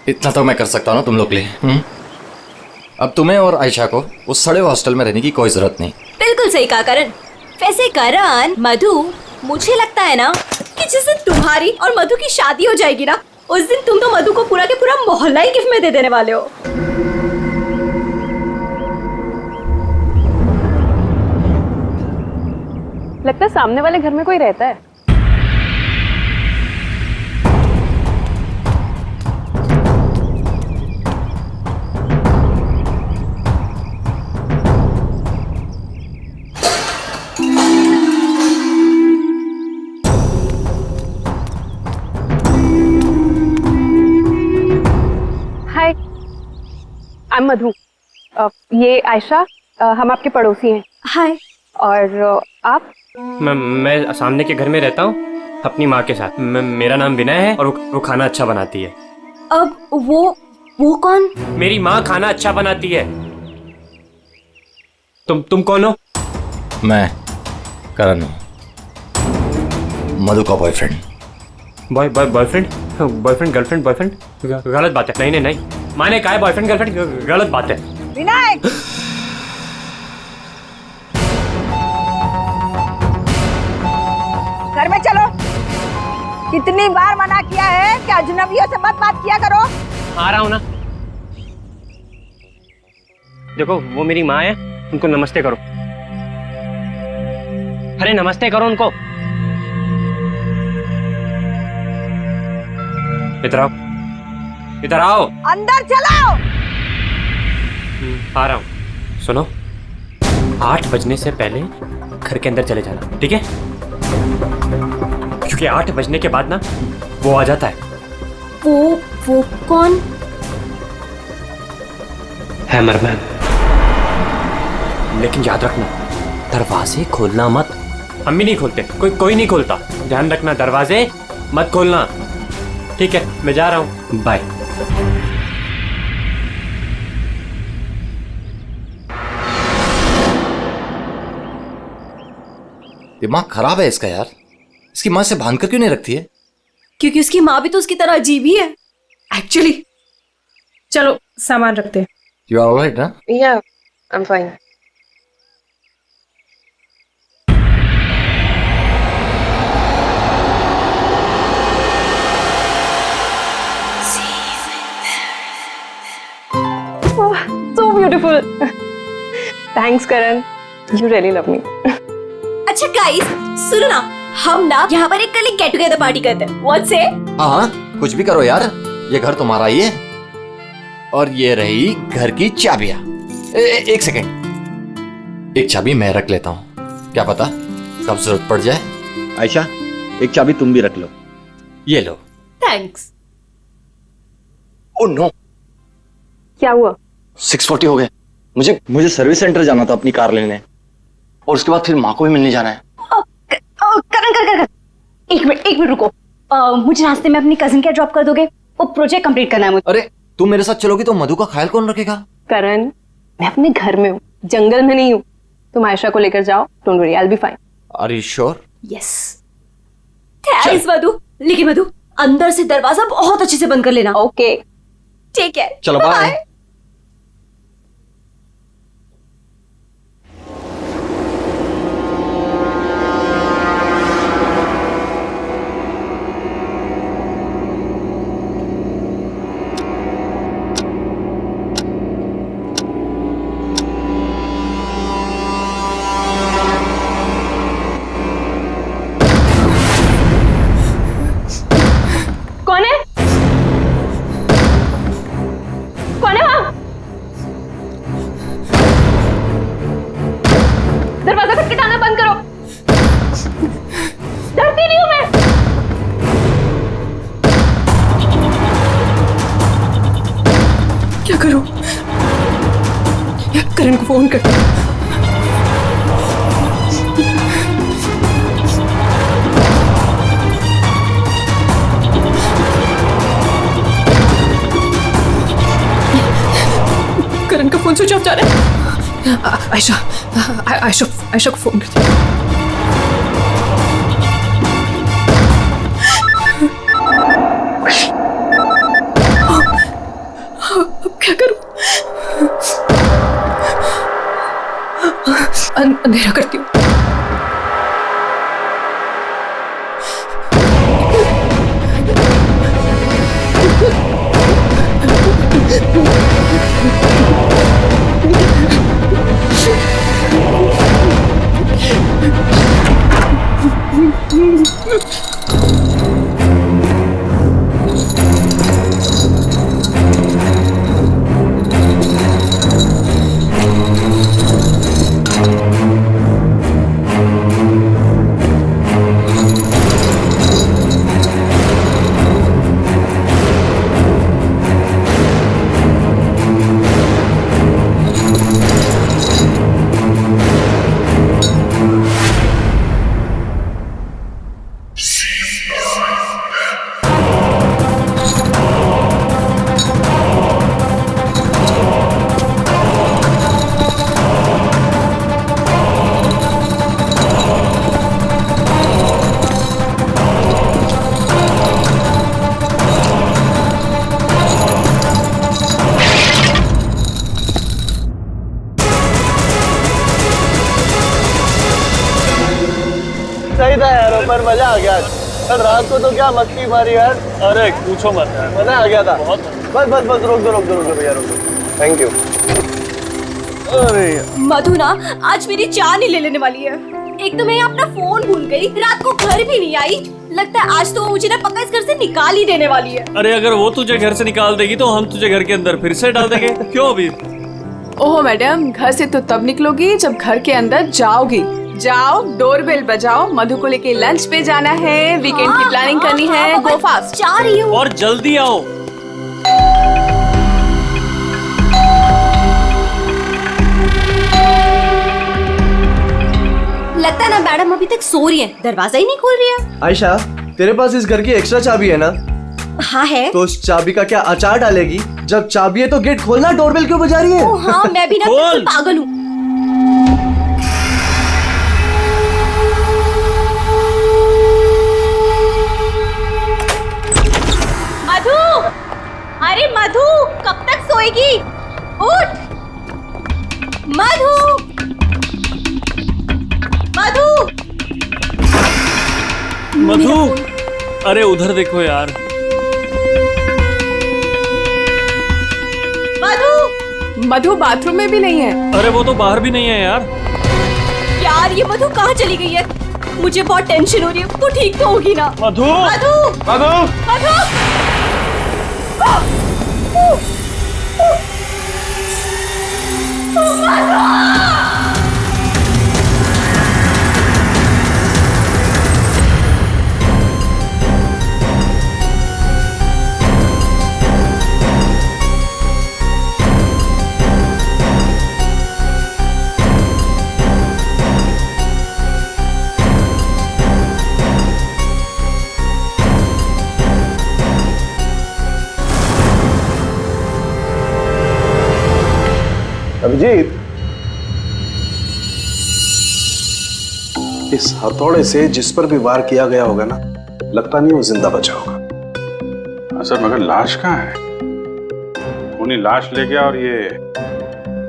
इतना तो मैं कर सकता हूँ ना तुम लोग के लिए। अब तुम्हें और आयशा को उस सड़े हॉस्टल में रहने की कोई जरूरत नहीं। बिल्कुल सही कहा करण। वैसे करण, मधु, मुझे लगता है ना कि जिस दिन तुम्हारी और मधु की शादी हो जाएगी ना, उस दिन तुम तो मधु को पूरा के पूरा मोहल्ला ही गिफ्ट में दे देने वाले हो। लगता है सामने वाले घर में कोई रहता है। हाय, आई एम मधु। ये आयशा, हम आपके पड़ोसी हैं। हाय। और आप? मैं सामने के घर में रहता हूँ अपनी माँ के साथ। मेरा नाम विनय है और वो खाना अच्छा बनाती है। अब वो कौन? मेरी माँ खाना अच्छा बनाती है। तुम कौन हो? मैं करण हूँ, मधु का बॉयफ्रेंड। बॉयफ्रेंड गर्लफ्रेंड बॉयफ्रेंड गलत बात है। नहीं, माने कहा है बॉयफ्रेंड गर्लफ्रेंड, गलत बात है। विनायक, घर में चलो। कितनी बार मना किया है कि अजनबियों से मत बात किया करो। आ रहा हूँ ना। देखो वो मेरी माँ है, उनको नमस्ते करो। अरे नमस्ते करो उनको। इधर आओ। अंदर चलो। आ रहा हूँ। सुनो, 8 बजने से पहले घर के अंदर चले जाना, ठीक है? क्योंकि 8 बजने के बाद ना वो आ जाता है। वो कौन? हैमरमैन। लेकिन याद रखना, दरवाजे खोलना मत। हम भी नहीं खोलते, कोई नहीं खोलता। ध्यान रखना, दरवाजे मत खोलना, ठीक है? मैं जा रहा हूँ, बाय। दिमाग खराब है इसका यार। इसकी माँ से बांध कर क्यों नहीं रखती है? क्योंकि उसकी माँ भी तो उसकी तरह अजीब ही है एक्चुअली। चलो सामान रखते हैं। यू आर ऑलराइट ना? या, I am fine. So beautiful. Thanks Karan, you really love me. अच्छा गाइस, सुनो ना, हम ना यहाँ पर एक कल गेट टुगेदर पार्टी करते हैं। What say? हाँ, कुछ भी करो यार, ये घर तुम्हारा ही है। और ये रही घर की चाबियां। एक सेकंड, एक चाबी मैं रख लेता हूँ, क्या पता कब जरूरत पड़ जाए। आयशा, एक चाबी तुम भी रख लो। ये लो। थैंक्स। ओह नो, क्या हुआ? 6:40 हो गए। मुझे सर्विस सेंटर जाना था अपनी कार लेने, और उसके बाद फिर माँ को भी मिलने जाना है। करण, एक मिनट रुको। मुझे रास्ते में अपनी कजिन क्या ड्रॉप कर दोगे? वो प्रोजेक्ट कंप्लीट करना है मुझे। अरे तुम मेरे साथ चलोगी तो मधु का ख्याल कौन रखेगा? करण, मैं अपने घर में हूँ, जंगल में नहीं हूँ। तुम आयशा को लेकर जाओ, don't worry, I will be fine. Are you sure? Yes. Thanks Madhu. लेकिन मधु, अंदर से दरवाजा बहुत अच्छे से बंद कर लेना। ओके, ठीक है, चलो बाय। कौन है? कौन है वहां? दरवाजा खटखटाना बंद करो। डरती नहीं हूं मैं। क्या करूं? करण को फोन कर। करण का फोन स्विच ऑफ जा रहा है। आयशा को फोन करती हूँ। अंधेरा करती हूँ। सही था यार, पर मजा आ गया। कल रात को तो क्या मस्ती मारी यार। अरे पूछो मत यार, मजा आ गया था बहुत। बस बस बस रोक दो भैया, रोक दो। Thank you. अरे मधु ना आज मेरी जान ही ले लेने वाली है। एक तो मैं अपना फोन भूल गई, रात को घर भी नहीं आई। लगता है आज तो वो मुझे ना पक्का इस घर से निकाल ही देने वाली है। अरे अगर वो तुझे घर से निकाल देगी तो हम तुझे घर के अंदर फिर से डाल देंगे। क्यों अभी? ओहो मैडम, घर से तो तब निकलोगी जब घर के अंदर जाओगी। जाओ, डोरबेल बजाओ, मधु को लेके लंच पे जाना है, वीकेंड की प्लानिंग करनी है। गो फास्ट। जा रही हूँ। और जल्दी आओ। लगता है ना मैडम अभी तक सो रही है, दरवाजा ही नहीं खोल रही है। आयशा, तेरे पास इस घर की एक्स्ट्रा चाबी है ना? हाँ है। तो उस चाबी का क्या अचार डालेगी? जब चाबी है तो गेट खोलना, डोरबेल क्यों बजा रही है? ओ हाँ, मैं भी ना बिल्कुल पागल हूँ। मधु, अरे मधु, कब तक सोएगी? उठ मधु, मधु, मधु, अरे उधर देखो यार। मधु बाथरूम में भी नहीं है। अरे वो तो बाहर भी नहीं है यार। यार ये मधु कहाँ चली गई है? मुझे बहुत टेंशन हो रही है। तू ठीक तो होगी ना? मधु, मधु, मधु, मधु, अभिजीत, इस हथौड़े से जिस पर भी वार किया गया होगा ना, लगता नहीं वो जिंदा बचा होगा। सर मगर लाश कहाँ है? खूनी लाश ले गया और ये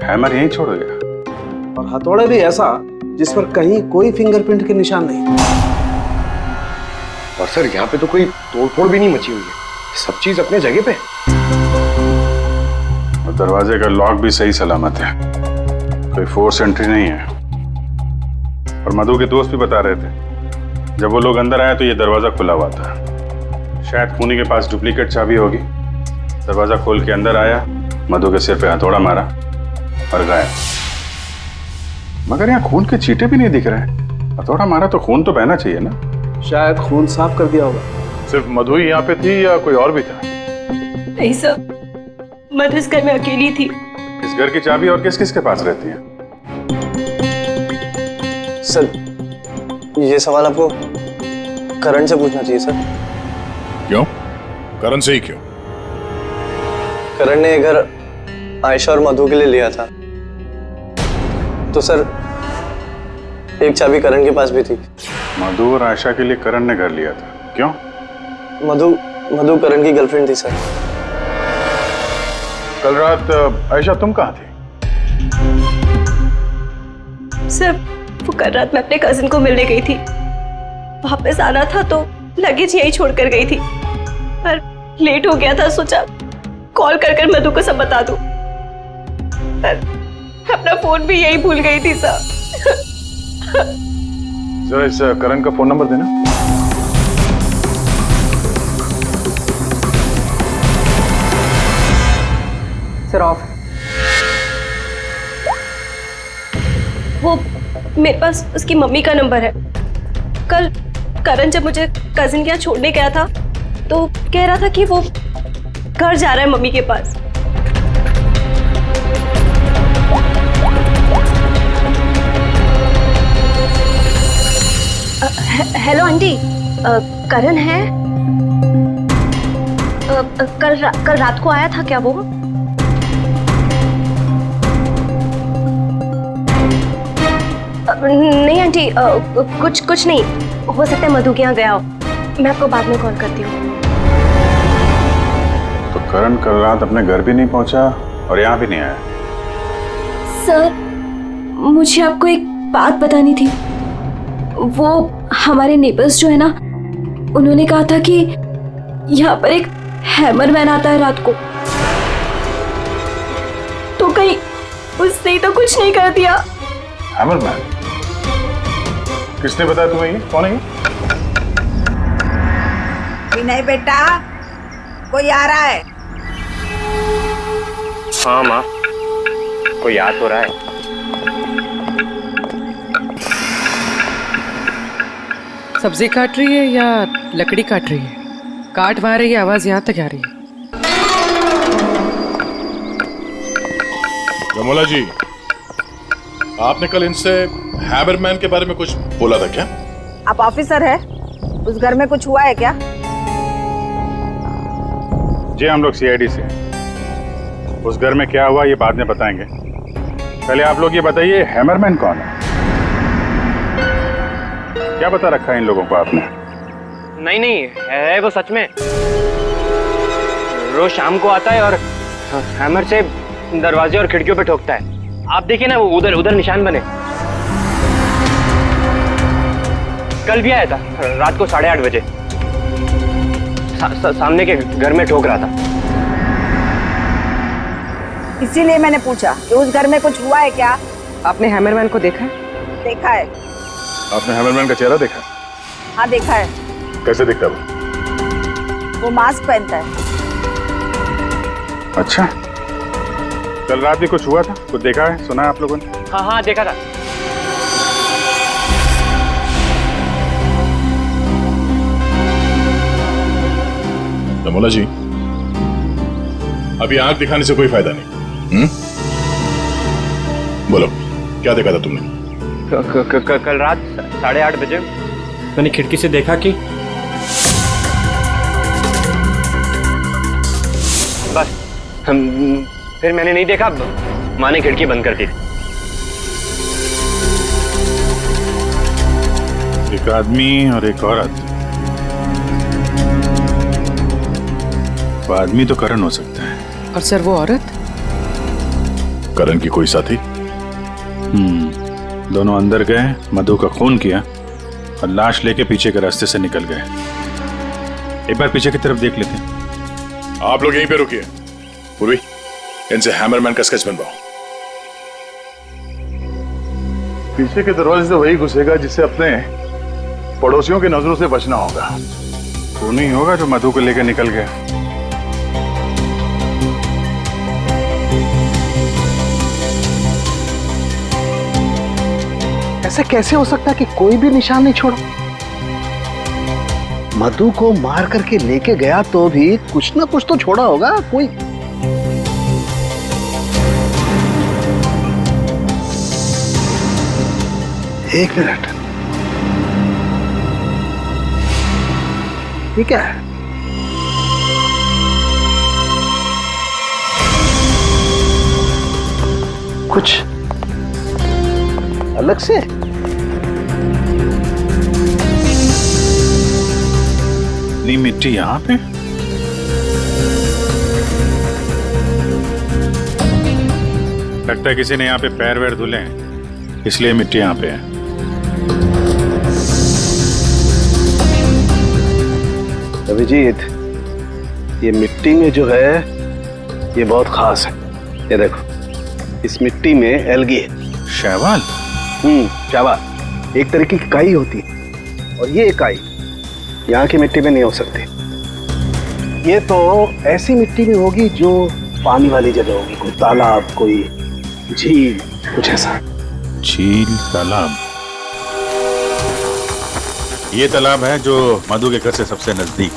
हैमर यहीं छोड़ गया। और हथौड़ा भी ऐसा जिस पर कहीं कोई फिंगरप्रिंट के निशान नहीं। और सर यहाँ पे तो कोई तोड़फोड़ भी नहीं मची हुई है, सब चीज अपने जगह पे। और दरवाजे का लॉक भी सही सलामत है, कोई फोर्स एंट्री नहीं है। और मधु के दोस्त भी बता रहे थे जब वो लोग अंदर आए तो ये दरवाजा खुला हुआ था। शायद खूनी के पास डुप्लीकेट चाबी होगी। दरवाजा खोल के अंदर आया, मधु के सिर पे हथौड़ा मारा और गायब। मगर यहाँ खून के चीटे भी नहीं दिख रहे। हथौड़ा मारा तो खून तो बहना चाहिए ना? शायद खून साफ कर दिया होगा। सिर्फ मधु ही यहाँ पे थी या कोई और भी था? नहीं सर, मधु इस घर में अकेली थी। इस घर की चाबी और किस किस के पास रहती है? सर ये सवाल आपको करण से पूछना चाहिए सर। क्यों? करण से ही क्यों? करण ने ये घर आयशा और मधु के लिए लिया था, तो सर एक चाबी करण के पास भी थी। मधु और आयशा के लिए करण ने घर लिया था, क्यों? मधु करण की गर्लफ्रेंड थी सर। कल रात आयशा तुम कहाँ थी? सर, वो कल रात मैं अपने कजिन को मिलने गई थी। वापस आना था तो लगेज यहीं छोड़कर गई थी, पर लेट हो गया था, सोचा कॉल कर मधु को सब बता दूं, पर अपना फोन भी यही भूल गई थी सर। जरा इस करण का फोन नंबर देना। Sir of. वो मेरे पास उसकी मम्मी का नंबर है। कल करण जब मुझे कजिन के यहाँ छोड़ने गया था तो कह रहा था कि वो घर जा रहा है मम्मी के पास। हेलो आंटी, करण है? कल रात को आया था क्या वो? नहीं आंटी, कुछ नहीं, हो सकता है मधु के यहाँ गया हो। मैं आपको बाद में कॉल करती हूँ। तो करण कल रात अपने घर भी नहीं पहुंचा और यहाँ भी नहीं आया। सर, मुझे आपको एक बात बतानी थी। वो हमारे नेबर्स जो है ना, उन्होंने कहा था कि यहाँ पर एक हैमरमैन आता है रात को। तो कहीं उसने ही तो कुछ नहीं कर दिया? हैमरमैन? किसने बताया तुम्हें? ये कौन है? विनय बेटा, कोई आ रहा है? हाँ माँ, कोई याद हो रहा है। सब्जी काट रही है या लकड़ी काट रही है? काट वहां रही है, आवाज यहाँ तक आ रही है। रमोला जी, आपने कल इनसे हैमरमैन के बारे में कुछ बोला था क्या? आप ऑफिसर है, उस घर में कुछ हुआ है क्या? जी हम लोग सीआईडी से। उस घर में क्या हुआ ये बाद में बताएंगे। पहले आप लोग ये बताइए, हैमरमैन कौन है? क्या बता रखा है इन लोगों को आपने? नहीं, है वो सच में। रोज शाम को आता है और हैमर से दरवाजे और खिड़कियों पे ठोकता है। आप देखिए ना, वो उधर निशान बने। कल भी आया था रात को 8:30 बजे। सामने के घर में ठोक रहा था। इसीलिए मैंने पूछा कि उस घर में कुछ हुआ है क्या? आपने हैमरमैन को देखा है? देखा है। आपने हैमरमैन का चेहरा देखा? हाँ देखा है। कैसे दिखता है वो मास्क पहनता है। अच्छा, कल रात भी कुछ हुआ था? कुछ देखा है, सुना है आप लोगों ने? हाँ देखा था। रमोला जी, अभी आंख दिखाने से कोई फायदा नहीं। बोलो, क्या देखा था तुमने? कल रात 8:30 बजे मैंने खिड़की से देखा कि बस फिर मैंने नहीं देखा। माँ ने खिड़की बंद कर दी। एक आदमी और एक औरत। वो आदमी तो करण हो सकता है। और सर वो औरत? करण की कोई साथी? दोनों अंदर गए, मधु का खून किया और लाश लेके पीछे के रास्ते से निकल गए। एक बार पीछे की तरफ देख लेते हैं। आप लोग यहीं पे रुकिए। पूर्वी, इनसे हैमरमैन का स्केच बनवाओ। पीछे के दरवाजे से वही घुसेगा जिससे अपने पड़ोसियों की नजरों से बचना होगा। वो नहीं होगा जो मधु को लेकर निकल गया। ऐसा कैसे हो सकता है कि कोई भी निशान नहीं छोड़ा? मधु को मार करके लेके गया तो भी कुछ ना कुछ तो छोड़ा होगा कोई। एक मिनट, ये क्या है? कुछ अलग से? नी मिट्टी यहाँ पे? लगता है किसी ने यहाँ पे पैर वैर धुले हैं। इसलिए मिट्टी यहाँ पे है। अभिजीत, ये मिट्टी में जो है ये बहुत खास है। ये देखो, इस मिट्टी में एल्गी है। शैवाल? शैवाल एक तरीके की काई होती है, और ये काई यहाँ की मिट्टी में नहीं हो सकती। ये तो ऐसी मिट्टी में होगी जो पानी वाली जगह होगी, कोई तालाब, कोई झील, कुछ ऐसा। झील, तालाब? ये तालाब है जो मधु के घर से सबसे नजदीक।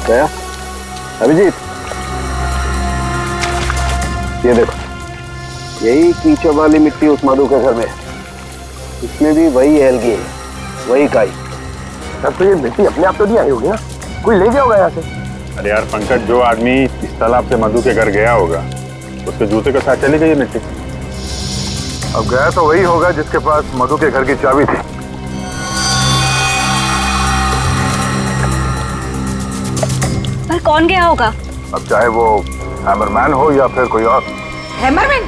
क्या अभिजीत, ये देखो, यही कीचड़ वाली मिट्टी उस मधु के घर में है। इसमें भी वही एल्गी है, वही काई। तब तो ये मिट्टी अपने आप तो नहीं आई होगी ना, कोई ले गया होगा यहाँ से। अरे यार पंकज, जो आदमी इस तालाब से मधु के घर गया होगा उसके जूते के साथ चली गई मिट्टी। अब गया तो वही होगा जिसके पास मधु के घर की चाबी थी। पर कौन गया होगा? अब चाहे वो हैमरमैन हो या फिर कोई और। हैमरमैन?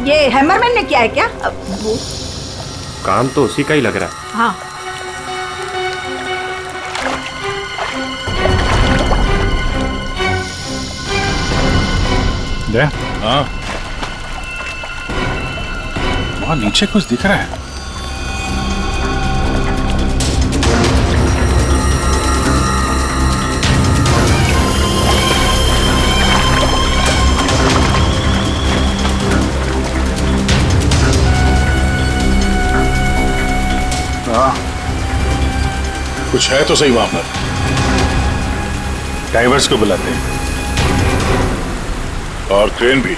ये हैमरमैन ने किया है क्या? काम तो उसी का ही लग रहा है। हाँ। हाँ, वहाँ नीचे कुछ दिख रहा है। कुछ है तो सही वहां पर। डाइवर्स को बुलाते हैं और क्रेन भी।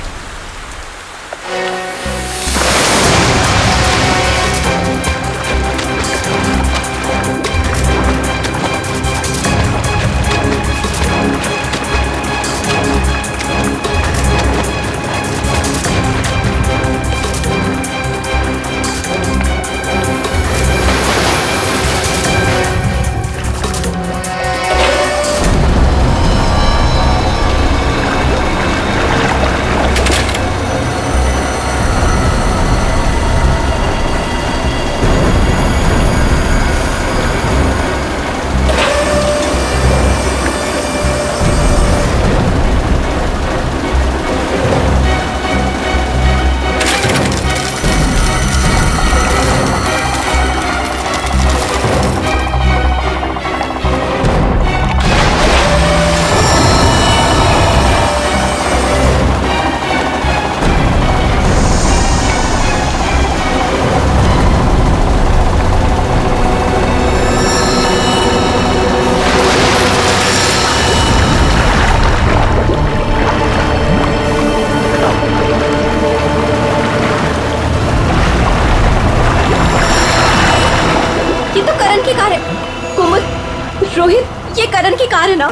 रोहित, ये करण की कार है ना?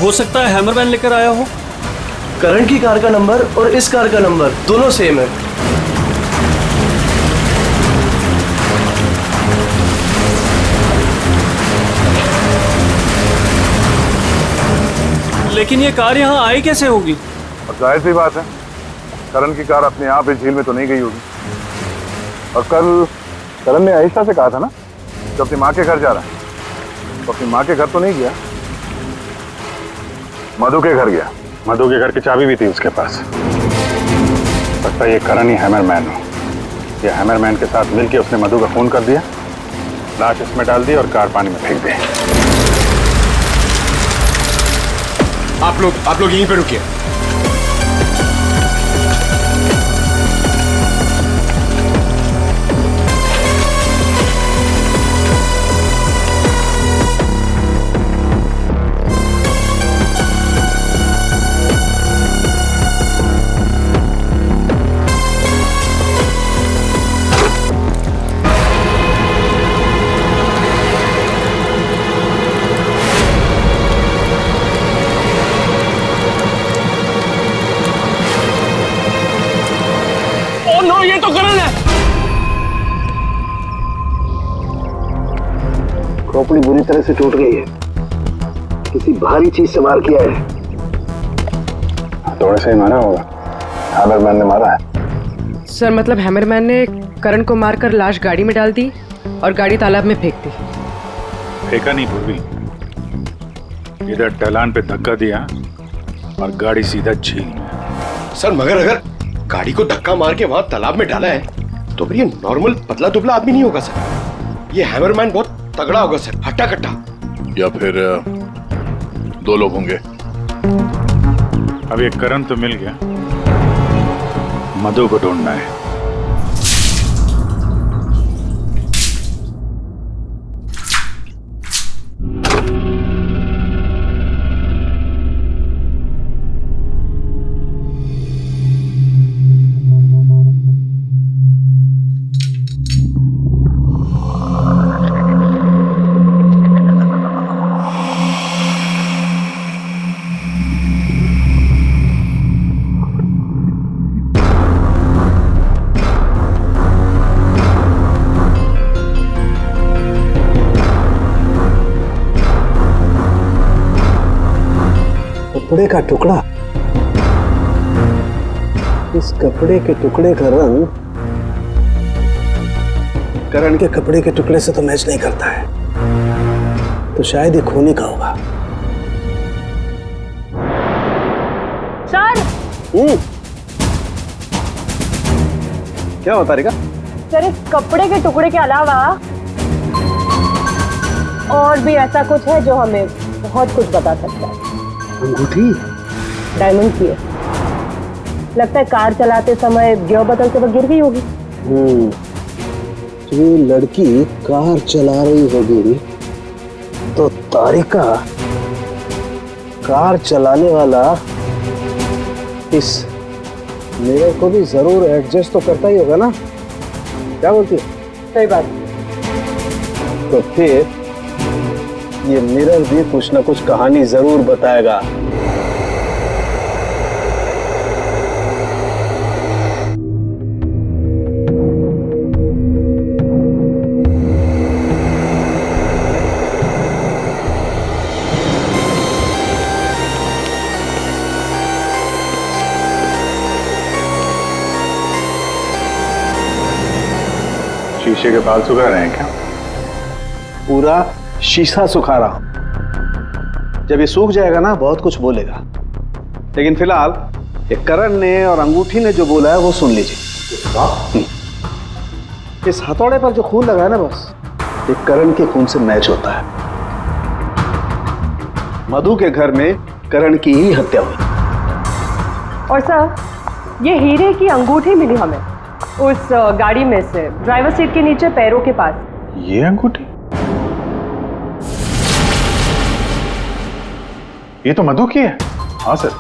हो सकता है हैमरमैन लेकर आया हो। करण की कार का नंबर और इस कार का नंबर दोनों सेम है। लेकिन ये कार यहाँ आई कैसे होगी? और जाहिर सी बात है, करण की कार अपने आप इस झील में तो नहीं गई होगी। और कल करण ने आयशा से कहा था ना तो अपनी माँ के घर जा रहा है, तो अपनी माँ के घर तो नहीं गया, मधु के घर गया। मधु के घर की चाबी भी थी उसके पास। लगता है ये करण ही हैमरमैन हो। ये हैमरमैन के साथ मिलके उसने मधु का खून कर दिया, लाश इसमें डाल दी और कार पानी में फेंक दी। आप लोग यहीं पे रुकिए। खोपड़ी बुरी तरह से टूट गई है, किसी भारी चीज से वार किया है। थोड़े से ही मारा होगा, हैमरमैन ने मारा है। सर मतलब हैमरमैन ने करण को मारकर लाश गाड़ी में डाल दी और गाड़ी तालाब में फेंक दी। फेंका नहीं पूर्वी, इधर ढलान पे धक्का दिया और गाड़ी सीधा झील में। सर मगर अगर गाड़ी को धक्का मार के वहां तालाब में डाला है तो फिर ये नॉर्मल पतला दुबला आदमी नहीं होगा सर, ये हैमरमैन बहुत तगड़ा होगा सर, हट्टा कट्टा। या फिर 2 लोग होंगे। अब ये करण तो मिल गया, मधु को ढूंढना है। कपड़े का टुकड़ा, इस कपड़े के टुकड़े का रंग करण के कपड़े के टुकड़े से तो मैच नहीं करता है, तो शायद ये खूनी का होगा। सर क्या होता रिका? सर इस कपड़े के टुकड़े के अलावा और भी ऐसा कुछ है जो हमें बहुत कुछ बता सकता है। अंगूठी डायमंड की है, लगता है कार चलाते समय गियर बदलते वक्त गिर गई होगी। तो ये लड़की कार चला रही होगी तो तारिका कार चलाने वाला इस मिरर को भी जरूर एडजस्ट तो करता ही होगा ना, क्या बोलती है? सही बात। तो फिर ये मिरर भी कुछ ना कुछ कहानी जरूर बताएगा। शीशे के बाल सुखा रहे हैं क्या? पूरा शीशा सुखा रहा हूं। जब ये सूख जाएगा ना बहुत कुछ बोलेगा, लेकिन फिलहाल ये करण ने और अंगूठी ने जो बोला है वो सुन लीजिए। इस हथौड़े पर जो खून लगा है ना, बस ये करण के खून से मैच होता है। मधु के घर में करण की ही हत्या हुई। और सर ये हीरे की अंगूठी मिली हमें उस गाड़ी में से, ड्राइवर सीट के नीचे पैरों के पास। ये अंगूठी? ये तो मधु की है। हाँ सर,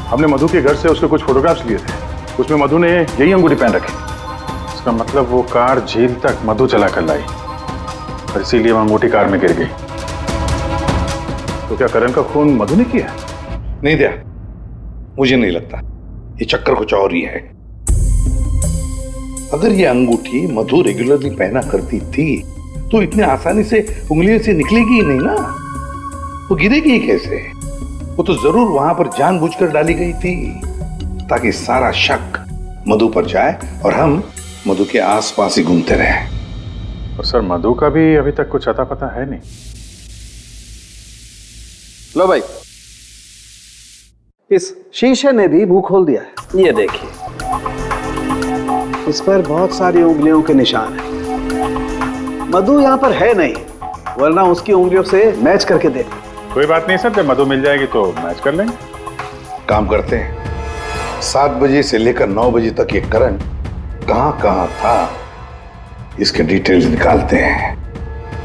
हमने मधु के घर से उसके कुछ फोटोग्राफ्स लिए थे, उसमें मधु ने यही अंगूठी पहन रखी। इसका मतलब वो कार झील तक मधु चला कर लाई और इसीलिए वो अंगूठी कार में गिर गई। तो क्या करण का खून मधु ने किया? नहीं दिया, मुझे नहीं लगता। ये चक्कर कुछ और ही है। अगर ये अंगूठी मधु रेगुलरली पहना करती थी तो इतने आसानी से उंगलियों से निकलेगी ही नहीं ना, वो गिरेगी ही कैसे? वो तो जरूर वहां पर जानबूझकर डाली गई थी ताकि सारा शक मधु पर जाए और हम मधु के आसपास ही घूमते रहे। और सर मधु का भी अभी तक कुछ अता पता है नहीं। लो भाई, इस शीशे ने भी मुंह खोल दिया है। ये देखिए, इस पर बहुत सारी उंगलियों के निशान हैं। मधु यहाँ पर है नहीं, वरना उसकी उंगलियों से मैच करके देख। कोई बात नहीं सर, जब मधु मिल जाएगी तो मैच कर लेंगे। काम करते हैं, 7 बजे से लेकर 9 बजे तक ये करण कहाँ था इसके डिटेल्स निकालते हैं।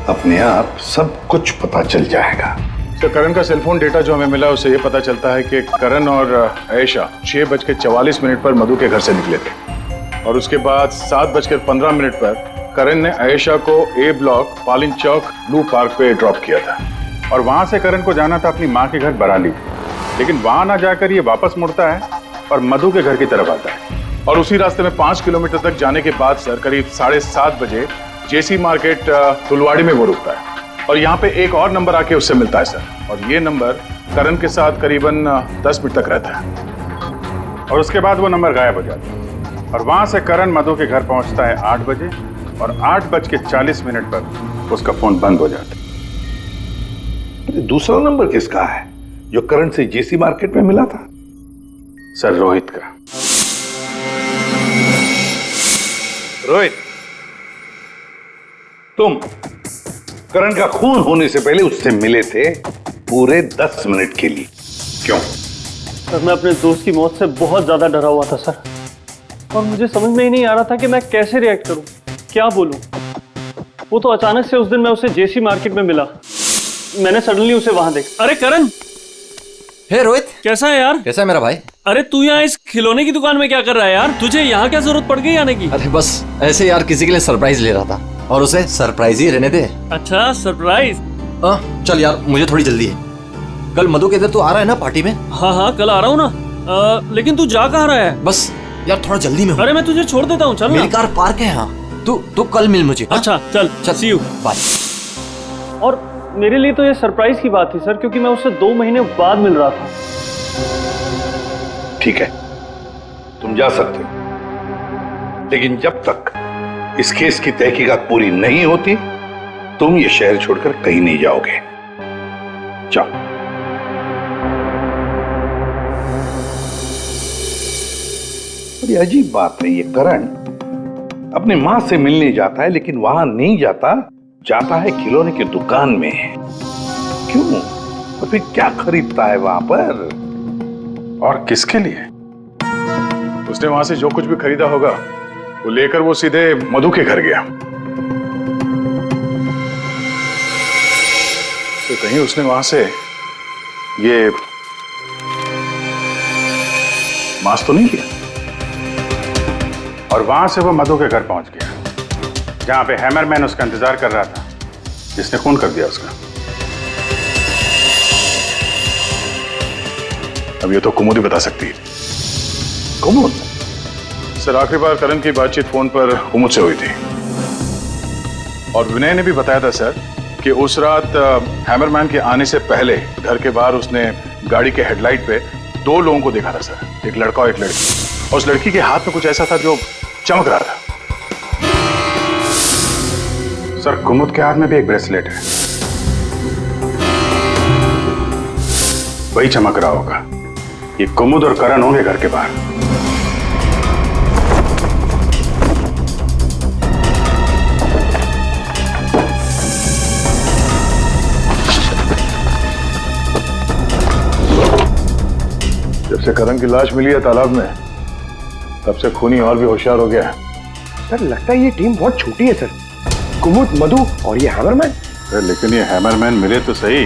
अपने आप सब कुछ पता चल जाएगा। तो करण का सेलफोन डेटा जो हमें मिला उससे ये पता चलता है कि करण और आयशा 6:44 पर मधु के घर से निकले थे और उसके बाद 7:15 पर करण ने आयशा को ए ब्लॉक पालिन चौक ब्लू पार्क पे ड्रॉप किया था और वहां से करण को जाना था अपनी माँ के घर बराली, लेकिन वहां ना जाकर ये वापस मुड़ता है और मधु के घर की तरफ आता है और उसी रास्ते में 5 किलोमीटर तक जाने के बाद सर करीब 7:30 बजे जेसी मार्केट फुलवाड़ी में वो रुकता है और यहाँ पे एक और नंबर आके उससे मिलता है सर, और ये नंबर करण के साथ करीबन 10 मिनट तक रहता है और उसके बाद वो नंबर गायब हो जाता है और वहां से करण मधु के घर पहुंचता है 8 बजे और 8:40 पर उसका फोन बंद हो जाता है। दूसरा नंबर किसका है जो करण से जेसी मार्केट में मिला था? सर रोहित का। रोहित, तुम करण का खून होने से पहले उससे मिले थे पूरे 10 मिनट के लिए, क्यों? सर मैं अपने दोस्त की मौत से बहुत ज्यादा डरा हुआ था सर, और मुझे समझ में ही नहीं आ रहा था कि मैं कैसे रिएक्ट करूं, क्या बोलूं। वो तो अचानक से उस दिन मैं उसे जेसी मार्केट में मिला, मैंने सडनली उसे वहां देखा। अरे करण! हे रोहित, कैसा है यार? कैसा है मेरा भाई? अरे तू यहाँ इस खिलौने की दुकान में क्या कर रहा है यार? तुझे यहाँ क्या जरूरत पड़ गई आने की? अरे बस ऐसे यार, किसी के लिए सरप्राइज ले रहा था, और उसे सरप्राइज ही रहने दे। अच्छा सरप्राइज? चल यार, मुझे थोड़ी जल्दी है। कल मधु के इधर तू आ रहा है ना पार्टी में? हाँ कल आ रहा हूँ ना। लेकिन तू जा कहाँ रहा है? बस यार थोड़ा जल्दी में हूँ। अरे मैं तुझे छोड़ देता हूँ, चल मेरी कार पार्क है यहाँ, तू कल मिल मुझे। अच्छा चल, सी यू, बाय। और मेरे लिए तो ये सरप्राइज की बात थी सर, क्योंकि मैं उससे 2 महीने बाद मिल रहा था। ठीक है, तुम जा सकते हो, लेकिन जब तक इस केस की तहकीकात पूरी नहीं होती तुम ये शहर छोड़कर कहीं नहीं जाओगे। जाओ। बड़ी अजीब बात है, ये करण अपनी मां से मिलने जाता है लेकिन वहां नहीं जाता है खिलौने की दुकान में। क्यों? और फिर क्या खरीदता है वहां पर? और किसके लिए? उसने वहां से जो कुछ भी खरीदा होगा वो लेकर वो सीधे मधु के घर गया। तो कहीं उसने वहां से ये मास्क तो नहीं किया? और वहां से वो मधु के घर पहुंच गया, जहां पे हैमरमैन उसका इंतजार कर रहा था, जिसने खून कर दिया उसका। अब ये तो कुमुद ही बता सकती है। कुमुद? सर आखिरी बार करण की बातचीत फोन पर कुमुद से हुई थी, और विनय ने भी बताया था सर कि उस रात हैमरमैन के आने से पहले घर के बाहर उसने गाड़ी के हेडलाइट पे 2 लोगों को देखा था सर, एक लड़का और एक लड़की, और उस लड़की के हाथ में कुछ ऐसा था जो चमक रहा था। सर कुमुद के हाथ में भी एक ब्रेसलेट है, वही चमक रहा होगा। ये कुमुद और करण होंगे घर के बाहर। जब से करण की लाश मिली है तालाब में, तब से खूनी और भी होशियार हो गया है। सर लगता है ये टीम बहुत छोटी है सर, कुमुद, मधु और ये हैमरमैन। लेकिन ये हैमरमैन मिले तो सही,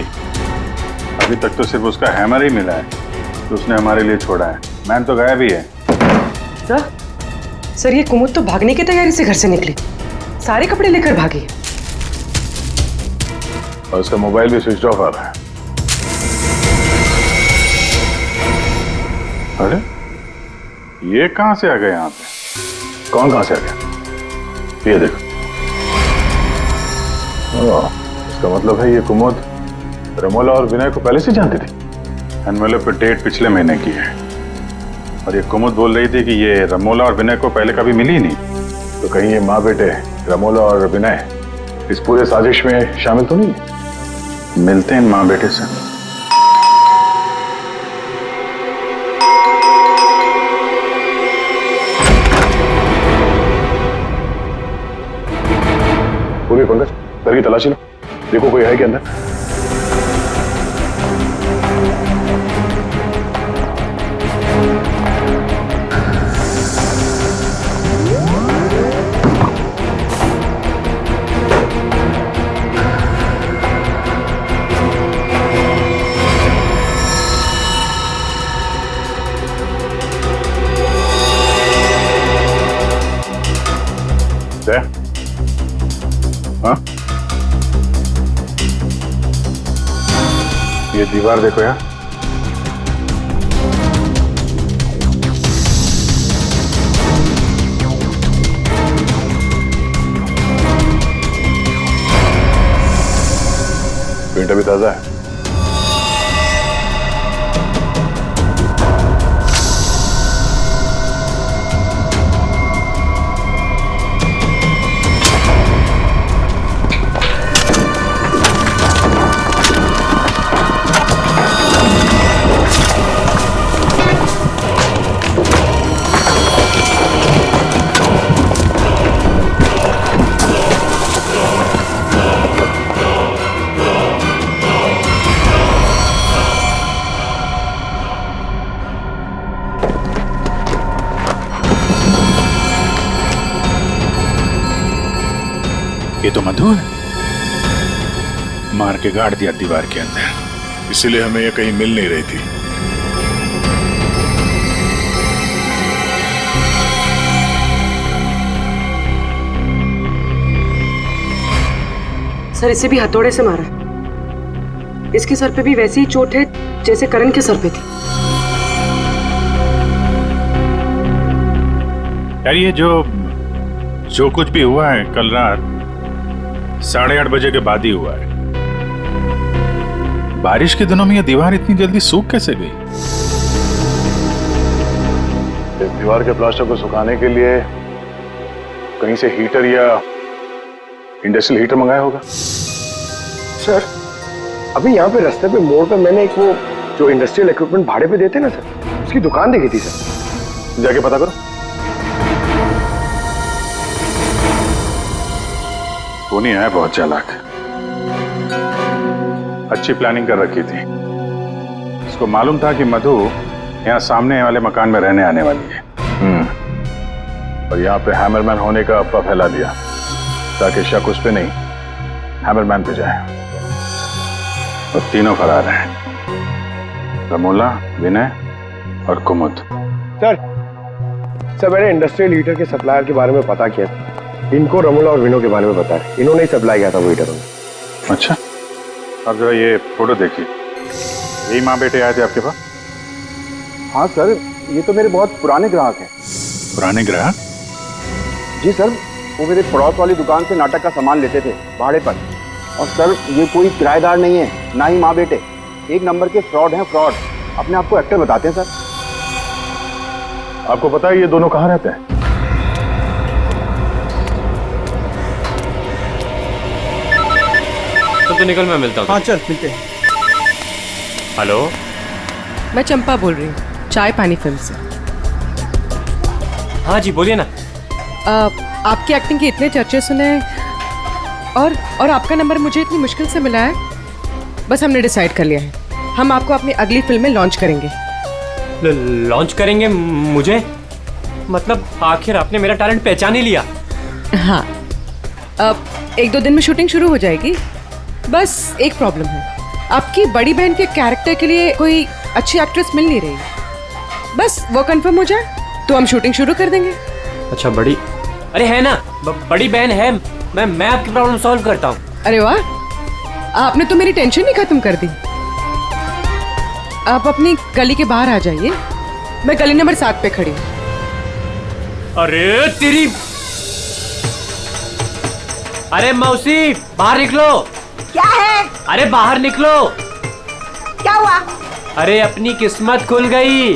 अभी तक तो सिर्फ उसका हैमर ही मिला है तो उसने हमारे लिए छोड़ा है। मैन तो गायब ही है। सर ये कुमुद तो भागने की तैयारी से घर से निकली, सारे कपड़े लेकर भागी, और उसका मोबाइल भी स्विच ऑफ आ रहा है। अरे ये कहां से आ गए यहाँ पे? कौन कहां से आ गया? ये देखो। इसका मतलब है ये कुमुद रमोला और विनय को पहले से जानती थी। एनवेलप पे डेट पिछले महीने की है, और ये कुमुद बोल रही थी कि ये रमोला और विनय को पहले कभी मिली ही नहीं। तो कहीं ये माँ बेटे रमोला और विनय इस पूरे साजिश में शामिल तो नहीं है? मिलते हैं माँ बेटे से। पूरी पंकज घर की तलाशी लो, देखो कोई है क्या अंदर। हाँ? ये दीवार देखो यार, पेट अभी ताजा है। ये तो मधु है, मार के गाड़ दिया दीवार के अंदर, इसीलिए हमें ये कहीं मिल नहीं रही थी। सर इसे भी हथौड़े से मारा। इसके सर पे भी वैसी ही चोट है जैसे करण के सर पे थी। यार ये जो कुछ भी हुआ है कल रात 8:30 बजे के बाद ही हुआ है। बारिश के दिनों में ये दीवार इतनी जल्दी सूख कैसे गई? इस दीवार के प्लास्टर को सुखाने के लिए कहीं से हीटर या इंडस्ट्रियल हीटर मंगाया होगा। सर अभी यहाँ पे रास्ते पे मोड़ पे मैंने एक वो जो इंडस्ट्रियल इक्विपमेंट भाड़े पे देते ना सर, उसकी दुकान देखी थी सर। जाके पता करो। टोनी है बहुत चालाक, अच्छी प्लानिंग कर रखी थी। उसको मालूम था कि मधु यहाँ सामने वाले मकान में रहने आने वाली है। और यहाँ पे हैमरमैन होने का अफवाह फैला दिया ताकि शक उस पे नहीं हैमरमैन पे जाए। और तीनों फरार हैं, रमोला, विनय और कुमुद। सर मैंने इंडस्ट्रियल हीटर के सप्लायर के बारे में पता किया। इनको रमोला और विनो के बारे में पता है, इन्होंने ही सप्लाई किया था वो हीटर। अच्छा, अब जो ये फोटो देखिए, यही माँ बेटे आए थे आपके पास? हाँ सर, ये तो मेरे बहुत पुराने ग्राहक हैं। पुराने ग्राहक? जी सर, वो मेरे पड़ोस वाली दुकान से नाटक का सामान लेते थे भाड़े पर। और सर ये कोई किराएदार नहीं है, ना ही माँ बेटे, एक नंबर के फ्रॉड हैं, फ्रॉड। अपने आप को एक्टर बताते हैं सर। आपको पता है ये दोनों कहाँ रहते हैं? तो निकल, मैं मिलता हूँ। हाँ चल मिलते हैं। हेलो, मैं चंपा बोल रही हूँ, चाय पानी फिल्म से। हाँ जी बोलिए ना। आपकी एक्टिंग के इतने चर्चे सुने हैं और आपका नंबर मुझे इतनी मुश्किल से मिला है। बस हमने डिसाइड कर लिया है, हम आपको अपनी अगली फिल्म में लॉन्च करेंगे। लॉन्च करेंगे मुझे? मतलब आखिर आपने मेरा टैलेंट पहचान ही लिया? हाँ, अब 1-2 दिन में शूटिंग शुरू हो जाएगी। बस एक प्रॉब्लम है, आपकी बड़ी बहन के कैरेक्टर के लिए कोई अच्छी एक्ट्रेस मिल नहीं रही। बस वो कंफर्म हो जाए तो हम शूटिंग शुरू कर देंगे। अच्छा बड़ी, अरे है ना, बड़ी बहन है। मैं आपकी प्रॉब्लम सॉल्व करता हूँ। अरे वाह, आपने तो मेरी टेंशन ही खत्म कर दी। आप अपनी गली के बाहर आ जाइए, मैं गली नंबर 7 पे खड़ी हूँ। अरे तेरी, अरे मौसी बाहर निकलो। क्या है? अरे बाहर निकलो। क्या हुआ? अरे अपनी किस्मत खुल गई,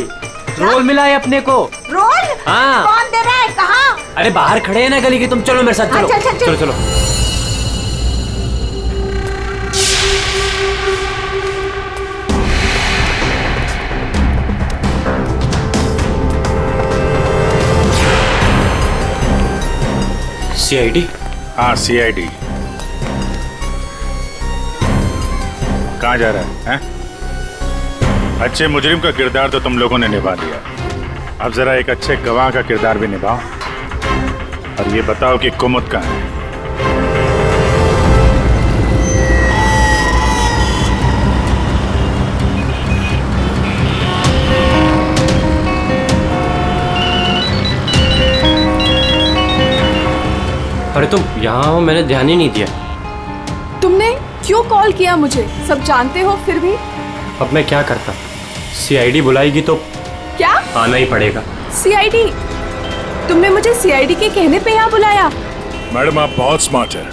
रोल मिला है अपने को। रोल? हाँ। कौन दे रहा है? कहाँ? अरे बाहर खड़े हैं ना गली के, तुम चलो मेरे साथ। चलो चलो चलो। CID? हाँ CID। कहाँ जा रहा है? अच्छे मुजरिम का किरदार तो तुम लोगों ने निभा दिया, अब जरा एक अच्छे गवाह का किरदार भी निभाओ और ये बताओ कि कुमुद कहाँ है? अरे तुम यहाँ हो, मैंने ध्यान ही नहीं दिया। तुमने क्यों कॉल किया मुझे? सब जानते हो फिर भी? अब मैं क्या करता? CID बुलाएगी तो क्या आना ही पड़ेगा। CID? तुमने मुझे CID के कहने पे यहाँ बुलाया? मैडम आप बहुत स्मार्ट हैं,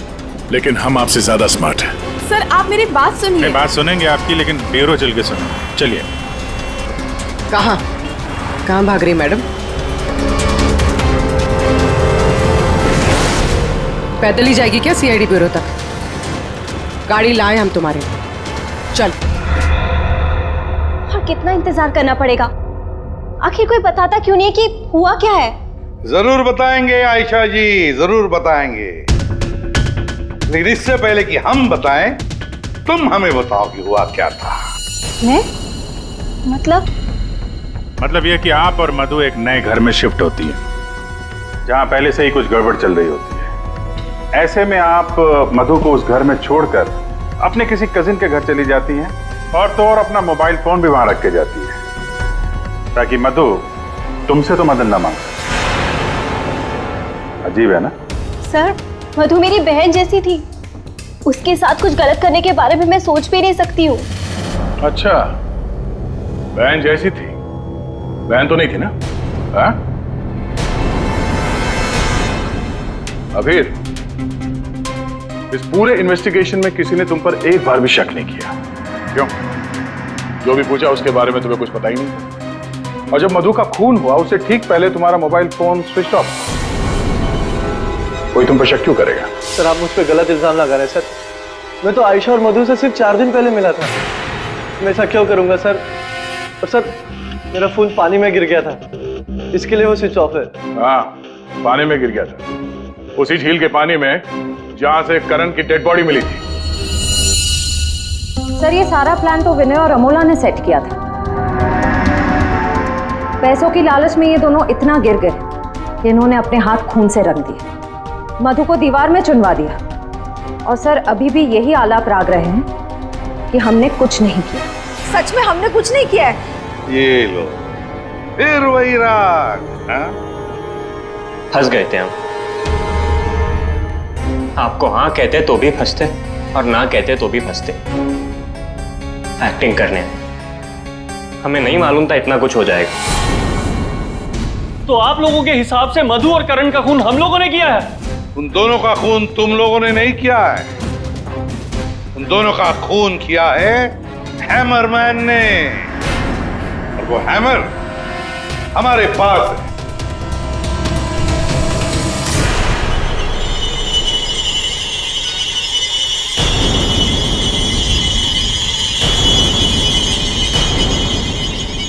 लेकिन हम आपसे ज्यादा स्मार्ट हैं। सर आप मेरी बात सुनिए। नहीं, बात सुनेंगे आपकी, लेकिन ब्यूरो चल के सुनो। चलिए। कहाँ कहाँ भाग रही मैडम? पैदल ही जाएगी क्या सीआईडी ब्यूरो तक? गाड़ी लाए हम तुम्हारे। चल। और कितना इंतजार करना पड़ेगा? आखिर कोई बताता क्यों नहीं कि हुआ क्या है? जरूर बताएंगे आयशा जी, जरूर बताएंगे, लेकिन इससे पहले कि हम बताएं, तुम हमें बताओ कि हुआ क्या था। मैं? मतलब ये कि आप और मधु एक नए घर में शिफ्ट होती है, जहां पहले से ही कुछ गड़बड़ चल रही होती है। ऐसे में आप मधु को उस घर में छोड़कर अपने किसी कजिन के घर चली जाती हैं, और तो और अपना मोबाइल फोन भी वहां रख के जाती है, ताकि मधु तुमसे तो मदद न मांगे। अजीब है ना? सर, मधु मेरी बहन जैसी थी। उसके साथ कुछ गलत करने के बारे में मैं सोच भी नहीं सकती हूँ। अच्छा, बहन जैसी थी? बहन तो नहीं थी ना? हाँ? अभीर, इस पूरे इन्वेस्टिगेशन में किसी ने तुम पर एक बार भी शक नहीं किया, क्यों? जो भी पूछा उसके बारे में तुम्हें कुछ पता ही नहीं था। और जब मधु का खून हुआ उससे ठीक पहले तुम्हारा मोबाइल फोन स्विच ऑफ। कोई तुम पर शक क्यों करेगा? सर आप मुझ पर गलत इल्जाम लगा रहे हैं सर। मैं तो आयशा और मधु से सिर्फ 4 दिन पहले मिला था। मैं ऐसा क्यों करूंगा सर? और सर मेरा फोन पानी में गिर गया था, इसके लिए वो स्विच ऑफ है। हाँ, पानी में गिर गया था, उसी झील के पानी में जहां से करण की डेड बॉडी मिली थी। सर ये सारा प्लान तो विनय और अमोला ने सेट किया था। पैसों की लालच में ये दोनों इतना गिर गए कि इन्होंने अपने हाथ खून से रंग दिए, मधु को दीवार में चुनवा दिया। और सर अभी भी यही आलाप राग रहे हैं कि हमने कुछ नहीं किया। सच में हमने कुछ नहीं किया है। ये लो, फिर वही राग। फंस गए थे हम। आपको हाँ कहते तो भी फंसते, और ना कहते तो भी फंसते। एक्टिंग करने हमें नहीं मालूम था इतना कुछ हो जाएगा। तो आप लोगों के हिसाब से मधु और करण का खून हम लोगों ने किया है? उन दोनों का खून तुम लोगों ने नहीं किया है, उन दोनों का खून किया है हैमरमैन ने। और वो हैमर हमारे पास है।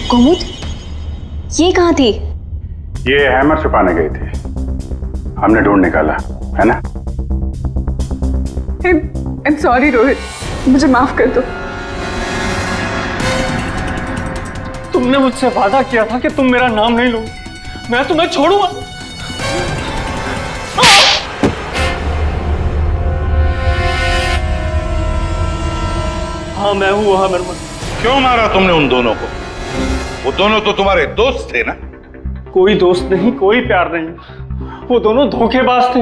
कुमुद, ये कहाँ थी? ये हैमर छुपाने गई थी, हमने ढूंढ निकाला, है ना? I'm sorry रोहित, मुझे माफ कर दो। तुमने मुझसे वादा किया था कि तुम मेरा नाम नहीं लोगे, मैं तुम्हें छोड़ूंगा। हाँ मैं हूँ हैमरमैन। क्यों मारा तुमने उन दोनों को? वो दोनों तो तुम्हारे दोस्त थे ना? कोई दोस्त नहीं, कोई प्यार नहीं, वो दोनों धोखेबाज थे।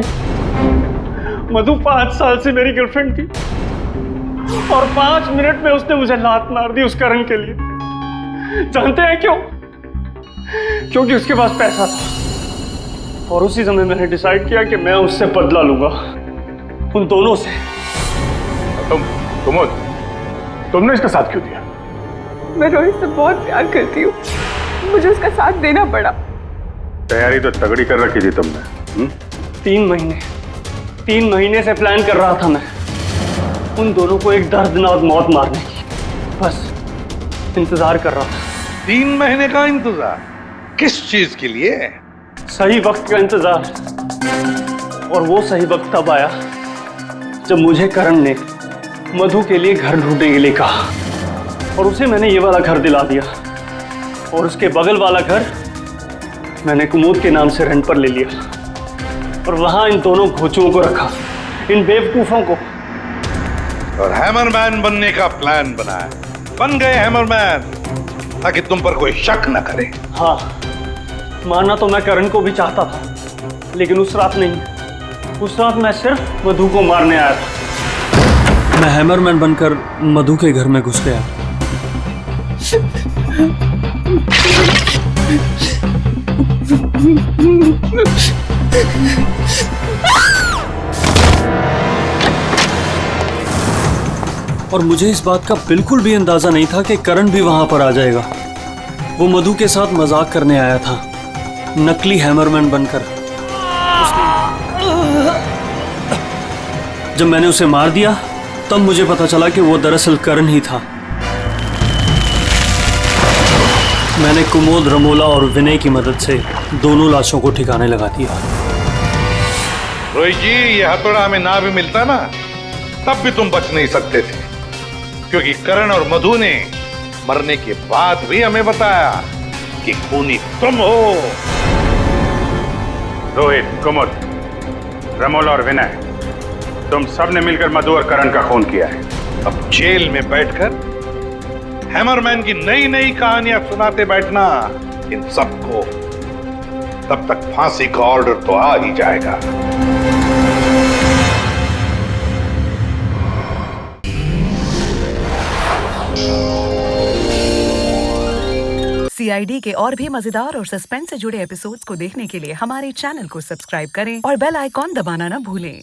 मधु 5 साल से मेरी गर्लफ्रेंड थी, और 5 मिनट में उसने मुझे लात मार दी उस करण के लिए। जानते हैं क्यों? क्योंकि उसके पास पैसा था, और उसी समय मैंने डिसाइड किया कि मैं उससे बदला लूंगा, उन दोनों से। तुमने इसका साथ क्यों दिया? मैं रोहित से बहुत प्यार करती हूँ, मुझे उसका साथ देना पड़ा। तैयारी तो तगड़ी कर रखी थी तुमने। 3 महीने से प्लान कर रहा था मैं, उन दोनों को एक दर्दनाक मौत मारने की। बस इंतजार कर रहा था। 3 महीने का इंतजार? किस चीज के लिए? सही वक्त का इंतजार। और वो सही वक्त तब आया जब मुझे करण ने मधु के लिए घर ढूंढने के लिए कहा, और उसे मैंने ये वाला घर दिला दिया, और उसके बगल वाला घर मैंने कुमुद के नाम से रेंट पर ले लिया, और वहां इन दोनों घोचुओं को रखा, इन बेवकूफों को। और हैमरमैन बनने का प्लान बनाया। बन गए हैमरमैन, ताकि तुम पर कोई शक न करे। हाँ, मानना तो मैं करण को भी चाहता था, लेकिन उस रात नहीं। उस रात मैं सिर्फ मधु को मारने आया था। मैं हैमरमैन बनकर मधु के घर में घुस गया। और मुझे इस बात का बिल्कुल भी अंदाजा नहीं था कि करण भी वहां पर आ जाएगा। वो मधु के साथ मजाक करने आया था, नकली हैमरमैन बनकर। जब मैंने उसे मार दिया तब मुझे पता चला कि वो दरअसल करण ही था। मैंने कुमोद, रमोला और विनय की मदद से दोनों लाशों को ठिकाने लगा दिया। रोहित जी, ये हथौड़ा हमें ना भी मिलता ना, तब भी तुम बच नहीं सकते थे, क्योंकि करण और मधु ने मरने के बाद भी हमें बताया कि खूनी तुम हो। रोहित, कुमुद, रमोला और विनय, तुम सब ने मिलकर मधु और करण का खून किया है। अब जेल में बैठकर हैमरमैन की नई नई कहानियां सुनाते बैठना इन सबको, तब तक फांसी का ऑर्डर तो आ ही जाएगा। CID के और भी मजेदार और सस्पेंस से जुड़े एपिसोड्स को देखने के लिए हमारे चैनल को सब्सक्राइब करें और बेल आइकॉन दबाना ना भूलें।